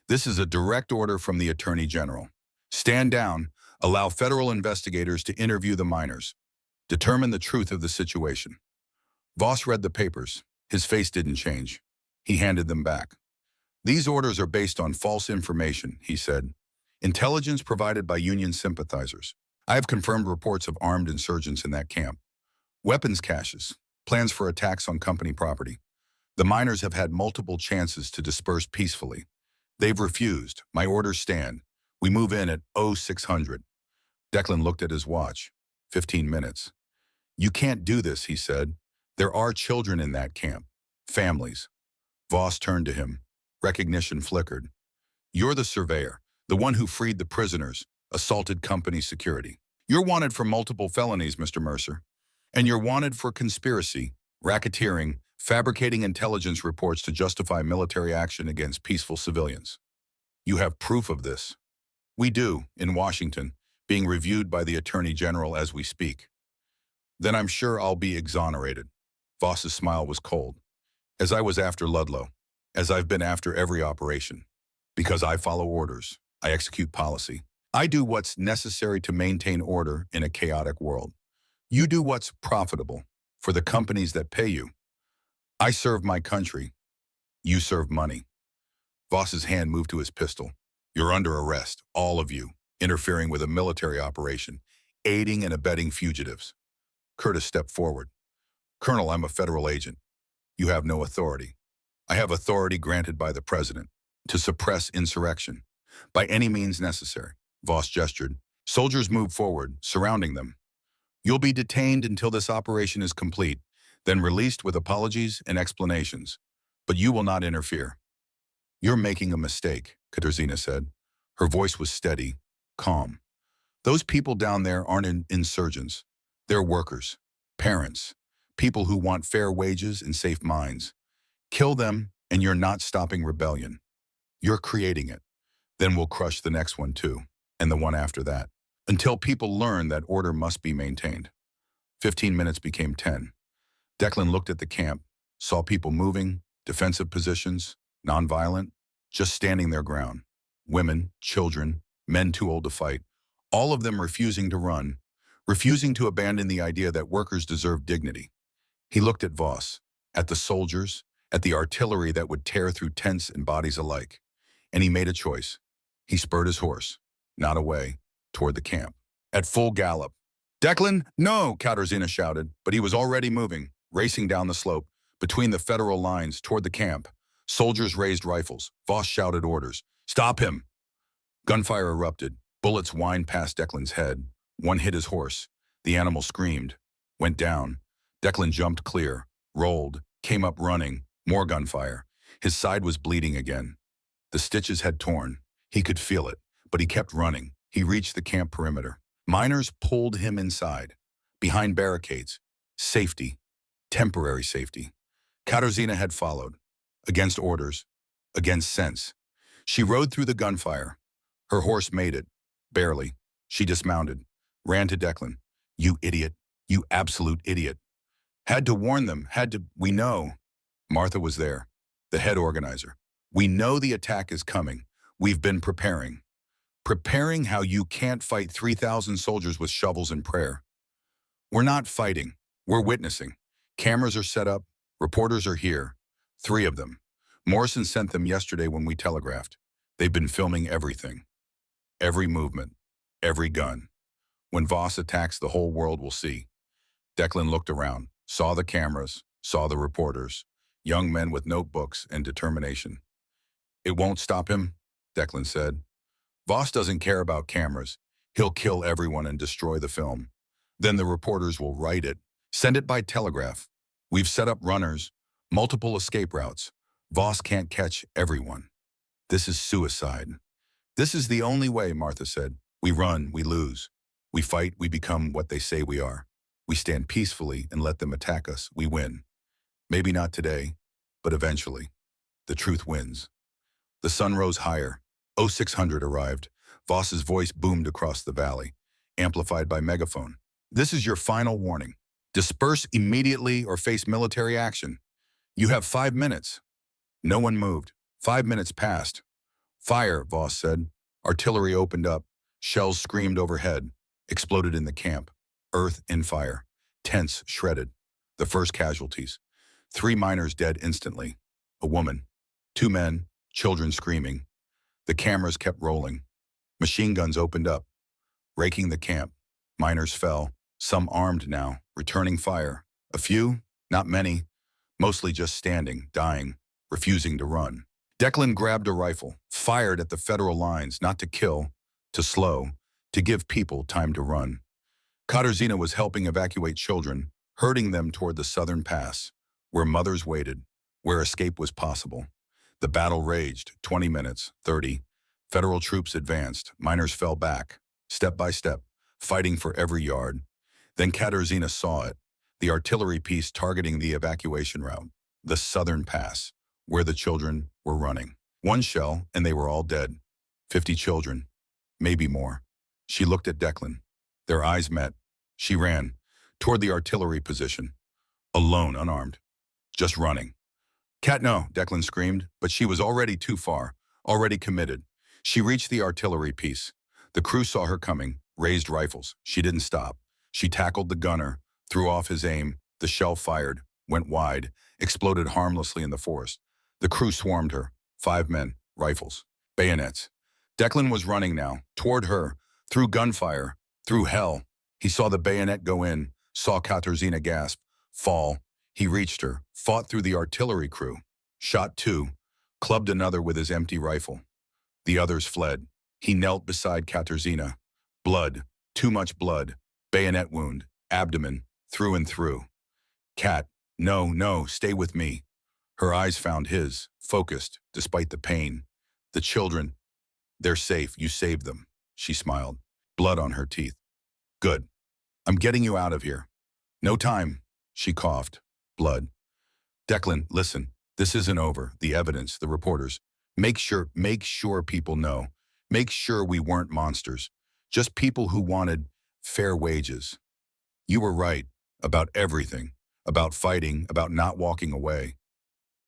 This is a direct order from the Attorney General. Stand down. Allow federal investigators to interview the miners. Determine the truth of the situation. Voss read the papers. His face didn't change. He handed them back. These orders are based on false information, he said. Intelligence provided by Union sympathizers. I have confirmed reports of armed insurgents in that camp. Weapons caches. Plans for attacks on company property. The miners have had multiple chances to disperse peacefully. They've refused. My orders stand. We move in at 0600. Declan looked at his watch. 15 minutes. You can't do this, he said. There are children in that camp. Families. Voss turned to him. Recognition flickered. You're the surveyor, the one who freed the prisoners, assaulted company security. You're wanted for multiple felonies, Mr. Mercer. And you're wanted for conspiracy, racketeering, fabricating intelligence reports to justify military action against peaceful civilians. You have proof of this. We do, in Washington, being reviewed by the Attorney General as we speak. Then I'm sure I'll be exonerated. Voss's smile was cold. As I was after Ludlow, as I've been after every operation. Because I follow orders, I execute policy. I do what's necessary to maintain order in a chaotic world. You do what's profitable for the companies that pay you. I serve my country. You serve money. Voss's hand moved to his pistol. You're under arrest, all of you, interfering with a military operation, aiding and abetting fugitives. Curtis stepped forward. Colonel, I'm a federal agent. You have no authority. I have authority granted by the president to suppress insurrection by any means necessary. Voss gestured. Soldiers moved forward, surrounding them. You'll be detained until this operation is complete, then released with apologies and explanations. But you will not interfere. You're making a mistake, Katarzyna said. Her voice was steady, calm. Those people down there aren't insurgents. They're workers, parents, people who want fair wages and safe minds. Kill them, and you're not stopping rebellion. You're creating it. Then we'll crush the next one too, and the one after that, until people learn that order must be maintained. 15 minutes became 10. Declan looked at the camp, saw people moving, defensive positions, nonviolent, just standing their ground. Women, children, men too old to fight, all of them refusing to run, refusing to abandon the idea that workers deserve dignity. He looked at Voss, at the soldiers, at the artillery that would tear through tents and bodies alike. And he made a choice. He spurred his horse, not away, toward the camp. At full gallop. Declan, no, Katarzyna shouted, but he was already moving, racing down the slope, between the federal lines toward the camp. Soldiers raised rifles. Voss shouted orders. Stop him! Gunfire erupted. Bullets whined past Declan's head. One hit his horse. The animal screamed, went down. Declan jumped clear, rolled, came up running. More gunfire. His side was bleeding again. The stitches had torn. He could feel it, but he kept running. He reached the camp perimeter. Miners pulled him inside, behind barricades. Safety. Temporary safety. Katarzyna had followed. Against orders. Against sense. She rode through the gunfire. Her horse made it. Barely. She dismounted. Ran to Declan. You idiot. You absolute idiot. Had to warn them. We know. Martha was there. The head organizer. We know the attack is coming. We've been preparing. Preparing how you can't fight 3,000 soldiers with shovels and prayer. We're not fighting. We're witnessing. Cameras are set up. Reporters are here. 3 of them. Morrison sent them yesterday when we telegraphed. They've been filming everything. Every movement. Every gun. When Voss attacks, the whole world will see. Declan looked around, saw the cameras, saw the reporters, young men with notebooks and determination. It won't stop him, Declan said. Voss doesn't care about cameras. He'll kill everyone and destroy the film. Then the reporters will write it, send it by telegraph. We've set up runners, multiple escape routes. Voss can't catch everyone. This is suicide. This is the only way, Martha said. We run, we lose. We fight, we become what they say we are. We stand peacefully and let them attack us. We win. Maybe not today, but eventually. The truth wins. The sun rose higher. 0600 arrived. Voss's voice boomed across the valley, amplified by megaphone. This is your final warning. Disperse immediately or face military action. You have 5 minutes. No one moved. 5 minutes passed. Fire, Voss said. Artillery opened up. Shells screamed overhead. Exploded in the camp. Earth in fire. Tents shredded. The first casualties. 3 miners dead instantly. A woman. 2 men. Children screaming. The cameras kept rolling. Machine guns opened up, raking the camp. Miners fell, some armed now, returning fire. A few, not many, mostly just standing, dying, refusing to run. Declan grabbed a rifle, fired at the federal lines, not to kill, to slow, to give people time to run. Katarzyna was helping evacuate children, herding them toward the southern pass, where mothers waited, where escape was possible. The battle raged, 20 minutes, 30. Federal troops advanced, miners fell back, step by step, fighting for every yard. Then Katarzyna saw it, the artillery piece targeting the evacuation route, the southern pass, where the children were running. 1 shell, and they were all dead. 50 children, maybe more. She looked at Declan. Their eyes met. She ran, toward the artillery position, alone, unarmed, just running. Cat, no, Declan screamed, but she was already too far, already committed. She reached the artillery piece. The crew saw her coming, raised rifles. She didn't stop. She tackled the gunner, threw off his aim. The shell fired, went wide, exploded harmlessly in the forest. The crew swarmed her. 5 men, rifles, bayonets. Declan was running now, toward her, through gunfire, through hell. He saw the bayonet go in, saw Katarzyna gasp, fall. He reached her, fought through the artillery crew, shot 2, clubbed another with his empty rifle. The others fled. He knelt beside Katarzyna. Blood, too much blood, bayonet wound, abdomen, through and through. Cat, no, no, stay with me. Her eyes found his, focused, despite the pain. The children, they're safe, you saved them. She smiled, blood on her teeth. Good. I'm getting you out of here. No time, she coughed. Blood. Declan, listen, this isn't over. The evidence, the reporters. Make sure people know. Make sure we weren't monsters. Just people who wanted fair wages. You were right about everything, about fighting, about not walking away.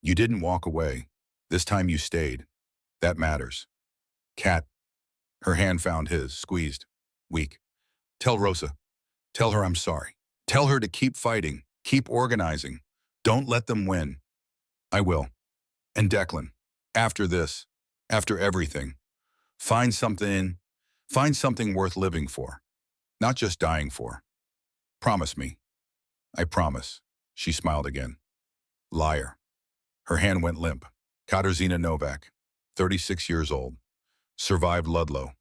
You didn't walk away. This time you stayed. That matters. Cat. Her hand found his, squeezed, weak. Tell Rosa. Tell her I'm sorry. Tell her to keep fighting. Keep organizing. Don't let them win. I will. And Declan, after this, after everything, find something, Find something worth living for, not just dying for. Promise me." "I promise." She smiled again. Liar. Her hand went limp. Katarzyna Novak, 36 years old, survived Ludlow,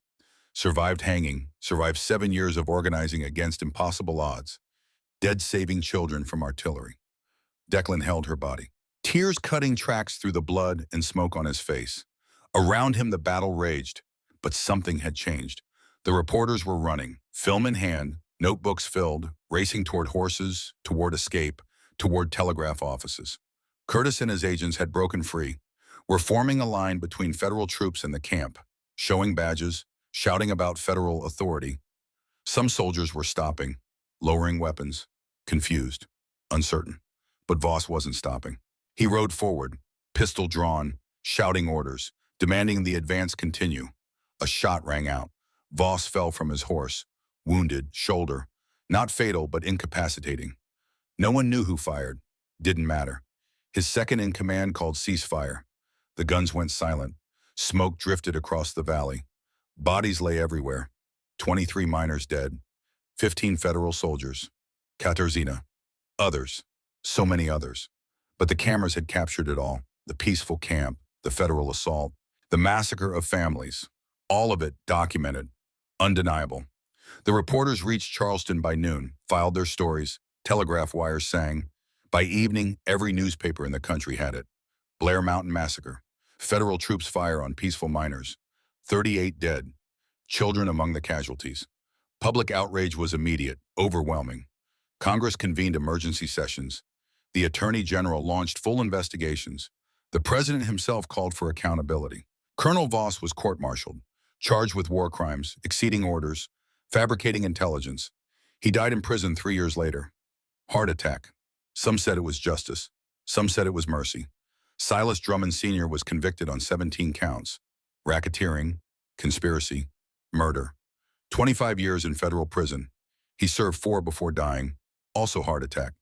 survived hanging, survived 7 years of organizing against impossible odds, dead saving children from artillery. Declan held her body, tears cutting tracks through the blood and smoke on his face. Around him the battle raged, but something had changed. The reporters were running, film in hand, notebooks filled, racing toward horses, toward escape, toward telegraph offices. Curtis and his agents had broken free, were forming a line between federal troops and the camp, showing badges, shouting about federal authority. Some soldiers were stopping, lowering weapons, confused, uncertain. But Voss wasn't stopping. He rode forward, pistol drawn, shouting orders, demanding the advance continue. A shot rang out. Voss fell from his horse, wounded, shoulder, not fatal but incapacitating. No one knew who fired. Didn't matter. His second in command called ceasefire. The guns went silent. Smoke drifted across the valley. Bodies lay everywhere. 23 miners dead. 15 federal soldiers. Katarzyna. Others. So many others. But the cameras had captured it all. The peaceful camp, the federal assault, the massacre of families. All of it documented. Undeniable. The reporters reached Charleston by noon, filed their stories. Telegraph wires sang. By evening, every newspaper in the country had it. Blair Mountain Massacre. Federal troops fire on peaceful miners. 38 dead. Children among the casualties. Public outrage was immediate, overwhelming. Congress convened emergency sessions. The Attorney General launched full investigations. The President himself called for accountability. Colonel Voss was court-martialed, charged with war crimes, exceeding orders, fabricating intelligence. He died in prison 3 years later. Heart attack. Some said it was justice. Some said it was mercy. Silas Drummond Sr. was convicted on 17 counts. Racketeering, conspiracy, murder. 25 years in federal prison. He served 4 before dying. Also heart attack.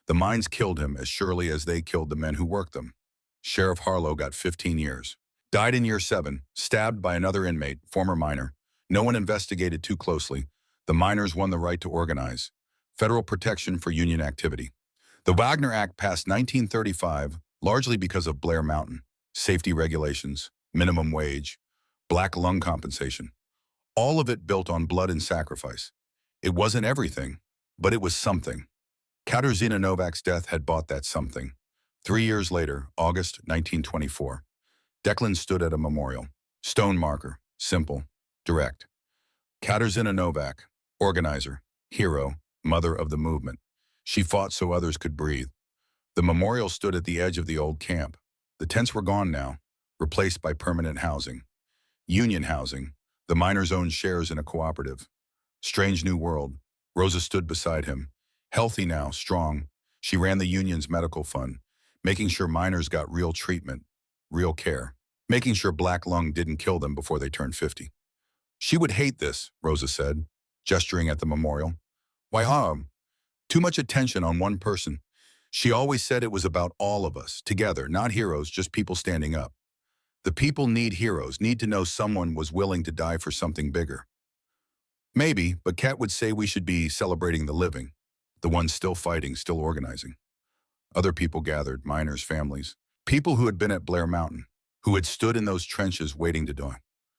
The mines killed him as surely as they killed the men who worked them. Sheriff Harlow got 15 years. Died in year 7, stabbed by another inmate, former miner. No one investigated too closely. The miners won the right to organize. Federal protection for union activity. The Wagner Act passed 1935, largely because of Blair Mountain. Safety regulations, minimum wage, black lung compensation. All of it built on blood and sacrifice. It wasn't everything, but it was something. Katarzyna Novak's death had bought that something. 3 years later, August 1924, Declan stood at a memorial. Stone marker, simple, direct. Katarzyna Novak, organizer, hero, mother of the movement. She fought so others could breathe. The memorial stood at the edge of the old camp. The tents were gone now, replaced by permanent housing. Union housing, the miners owned shares in a cooperative. Strange new world. Rosa stood beside him. Healthy now, strong. She ran the union's medical fund, making sure miners got real treatment, real care, making sure black lung didn't kill them before they turned 50. She would hate this, Rosa said, gesturing at the memorial. Why, too much attention on one person. She always said it was about all of us, together, not heroes, just people standing up. The people need heroes, need to know someone was willing to die for something bigger. Maybe, but Kat would say we should be celebrating the living, the ones still fighting, still organizing. Other people gathered, miners, families, people who had been at Blair Mountain, who had stood in those trenches waiting to die,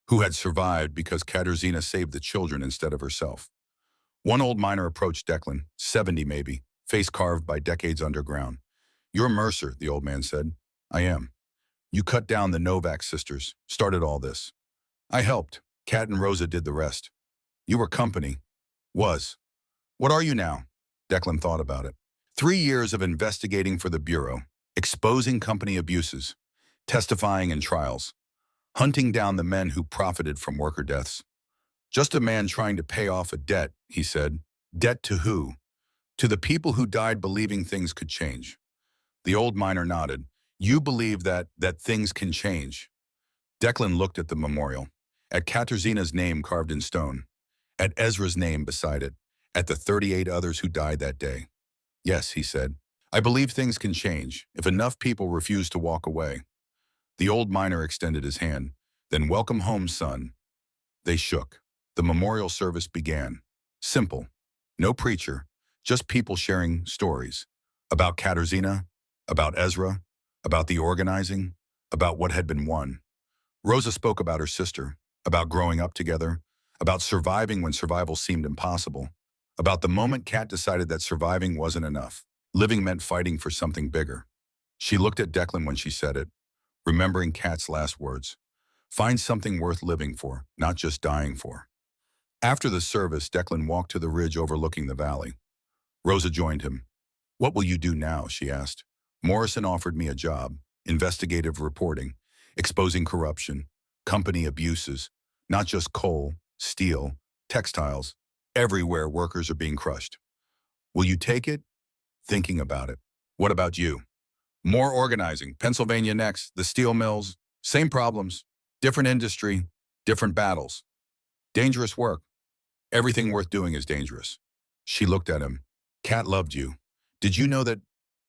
who had survived because Katarzyna saved the children instead of herself. One old miner approached Declan, 70 maybe, face carved by decades underground. "You're Mercer," the old man said. "I am. You cut down the Novak sisters, started all this. I helped. Kat and Rosa did the rest. You were company. Was. What are you now?" Declan thought about it. 3 years of investigating for the Bureau, exposing company abuses, testifying in trials, hunting down the men who profited from worker deaths. "Just a man trying to pay off a debt," he said. "Debt to who?" "To the people who died believing things could change." The old miner nodded. "You believe that things can change." Declan looked at the memorial, at Katarzyna's name carved in stone, at Ezra's name beside it, at the 38 others who died that day. "Yes," he said. "I believe things can change if enough people refuse to walk away." The old miner extended his hand. "Then welcome home, son." They shook. The memorial service began. Simple. No preacher, just people sharing stories. About Katarzyna, about Ezra, about the organizing, about what had been won. Rosa spoke about her sister, about growing up together, about surviving when survival seemed impossible, about the moment Kat decided that surviving wasn't enough. Living meant fighting for something bigger. She looked at Declan when she said it, remembering Kat's last words. Find something worth living for, not just dying for. After the service, Declan walked to the ridge overlooking the valley. Rosa joined him. What will you do now? She asked. Morrison offered me a job, investigative reporting, exposing corruption, company abuses, not just coal, steel, textiles. Everywhere workers are being crushed. Will you take it? Thinking about it. What about you? More organizing. Pennsylvania next. The steel mills. Same problems. Different industry. Different battles. Dangerous work. Everything worth doing is dangerous. She looked at him. Kat loved you. Did you know that?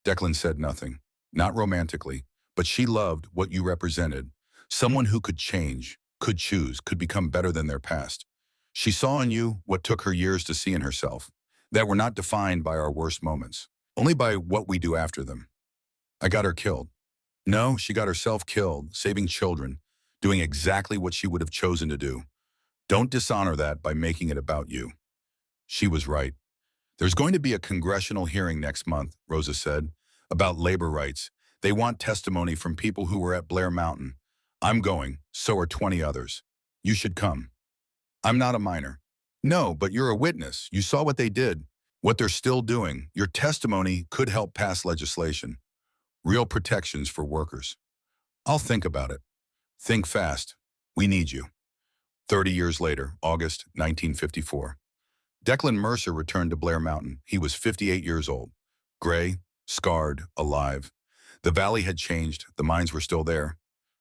Declan said nothing. Not romantically, but she loved what you represented. Someone who could change, could choose, could become better than their past. She saw in you what took her years to see in herself, that we're not defined by our worst moments, only by what we do after them. I got her killed. No, she got herself killed, saving children, doing exactly what she would have chosen to do. Don't dishonor that by making it about you. She was right. There's going to be a congressional hearing next month, Rosa said, about labor rights. They want testimony from people who were at Blair Mountain. I'm going, so are 20 others. You should come. I'm not a minor. No, but you're a witness. You saw what they did, what they're still doing. Your testimony could help pass legislation. Real protections for workers. I'll think about it. Think fast. We need you. 30 years later, August 1954. Declan Mercer returned to Blair Mountain. He was 58 years old. Gray, scarred, alive. The valley had changed. The mines were still there.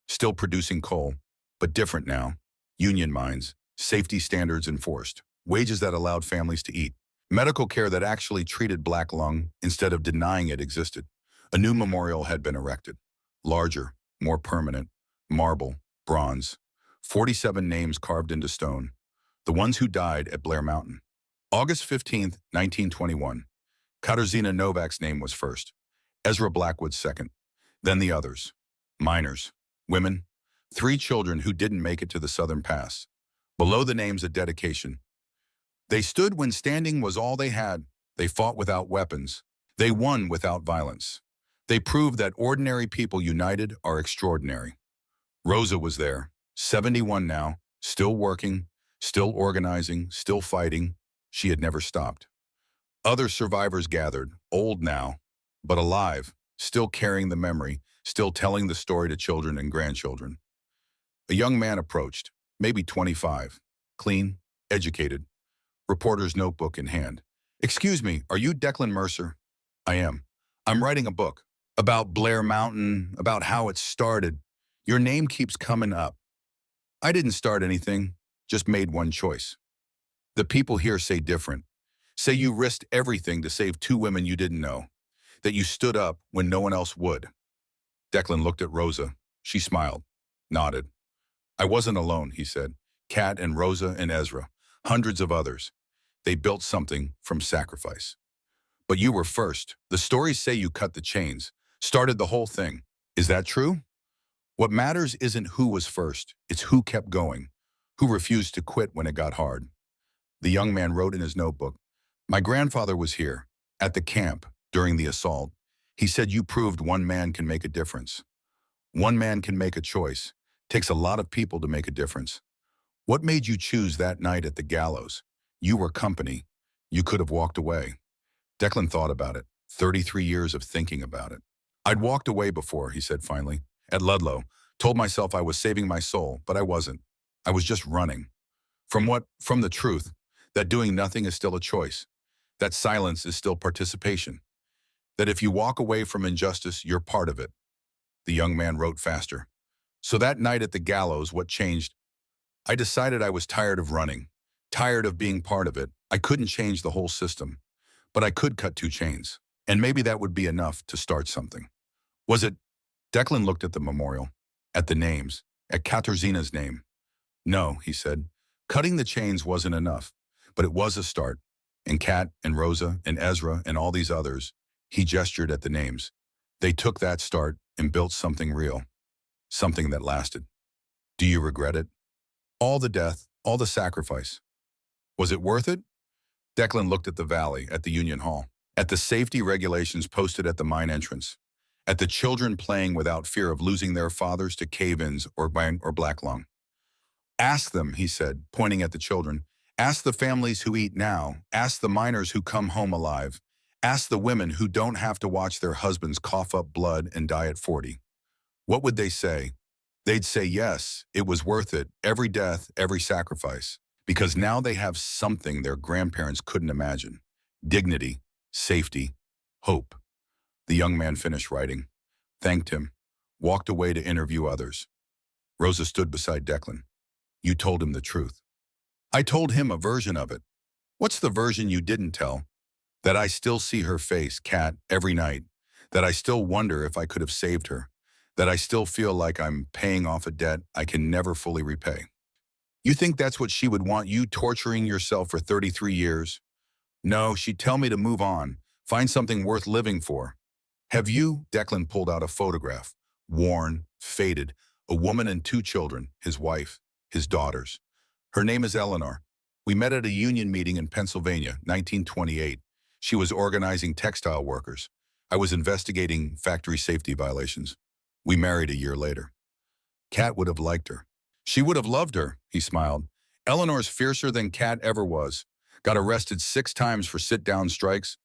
Still producing coal, but different now. Union mines, safety standards enforced, wages that allowed families to eat, medical care that actually treated black lung instead of denying it existed. A new memorial had been erected. Larger, more permanent, marble, bronze. 47 names carved into stone. The ones who died at Blair Mountain. August 15th, 1921. Katarzyna Novak's name was first. Ezra Blackwood's second. Then the others. Miners. Women. 3 children who didn't make it to the Southern Pass. Below the names a dedication. They stood when standing was all they had. They fought without weapons. They won without violence. They proved that ordinary people united are extraordinary. Rosa was there, 71 now, still working, still organizing, still fighting. She had never stopped. Other survivors gathered, old now, but alive, still carrying the memory, still telling the story to children and grandchildren. A young man approached, maybe 25, clean, educated, reporter's notebook in hand. Excuse me, are you Declan Mercer? I am. I'm writing a book about Blair Mountain, about how it started. Your name keeps coming up. I didn't start anything, just made one choice. The people here say different. Say you risked everything to save 2 women you didn't know, that you stood up when no one else would. Declan looked at Rosa. She smiled, nodded. I wasn't alone, he said. Kat and Rosa and Ezra, hundreds of others. They built something from sacrifice. But you were first. The stories say you cut the chains, started the whole thing. Is that true? What matters isn't who was first, it's who kept going, who refused to quit when it got hard. The young man wrote in his notebook, my grandfather was here, at the camp, during the assault. He said you proved one man can make a difference. One man can make a choice. Takes a lot of people to make a difference. What made you choose that night at the gallows? You were company. You could have walked away. Declan thought about it, 33 years of thinking about it. I'd walked away before, he said finally, at Ludlow. Told myself I was saving my soul, but I wasn't. I was just running. From what? From the truth, that doing nothing is still a choice. That silence is still participation. That if you walk away from injustice, you're part of it. The young man wrote faster. So that night at the gallows, what changed? I decided I was tired of running, tired of being part of it. I couldn't change the whole system, but I could cut 2 chains. And maybe that would be enough to start something. Was it? Declan looked at the memorial, at the names, at Katarzyna's name. No, he said, Cutting the chains wasn't enough, but it was a start. And Kat and Rosa and Ezra and all these others, he gestured at the names. They took that start and built something real, something that lasted. Do you regret it? All the death, all the sacrifice. Was it worth it? Declan looked at the valley, at the Union Hall, at the safety regulations posted at the mine entrance, at the children playing without fear of losing their fathers to cave-ins or black lung. Ask them, he said, pointing at the children. Ask the families who eat now. Ask the miners who come home alive. Ask the women who don't have to watch their husbands cough up blood and die at 40. What would they say? They'd say yes, it was worth it, every death, every sacrifice, because now they have something their grandparents couldn't imagine. Dignity, safety, hope. The young man finished writing, thanked him, walked away to interview others. Rosa stood beside Declan. You told him the truth. I told him a version of it. What's the version you didn't tell? That I still see her face, Kat, every night. That I still wonder if I could have saved her. That I still feel like I'm paying off a debt I can never fully repay. You think that's what she would want, you torturing yourself for 33 years? No, she'd tell me to move on, find something worth living for. Have you? Declan pulled out a photograph, worn, faded, a woman and 2 children, his wife, his daughters. Her name is Eleanor. We met at a union meeting in Pennsylvania, 1928. She was organizing textile workers. I was investigating factory safety violations. We married a year later. Kat would have liked her. She would have loved her, he smiled. Eleanor's fiercer than Kat ever was. Got arrested 6 times for sit-down strikes.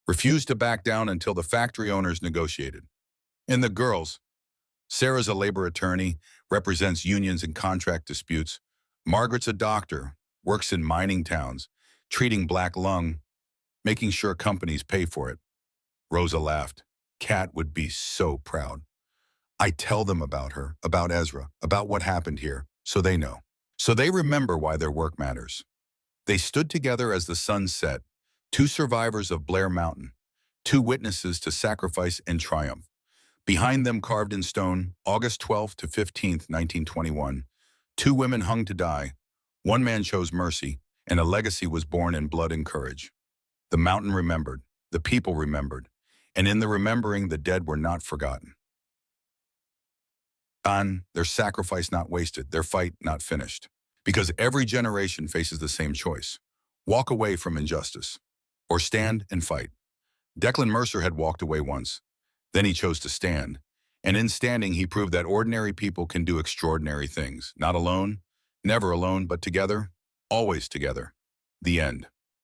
Refused to back down until the factory owners negotiated. And the girls. Sarah's a labor attorney, represents unions in contract disputes. Margaret's a doctor, works in mining towns, treating black lung, making sure companies pay for it. Rosa laughed. Kat would be so proud. I tell them about her, about Ezra, about what happened here, so they know. So they remember why their work matters. They stood together as the sun set, 2 survivors of Blair Mountain, 2 witnesses to sacrifice and triumph. Behind them, carved in stone, August 12th to 15th, 1921, 2 women hung to die. 1 man chose mercy, and a legacy was born in blood and courage. The mountain remembered, the people remembered, and in the remembering, the dead were not forgotten. Their sacrifice not wasted, their fight not finished. Because every generation faces the same choice. Walk away from injustice, or stand and fight. Declan Mercer had walked away once. Then he chose to stand. And in standing, he proved that ordinary people can do extraordinary things. Not alone, never alone, but together, always together. The end.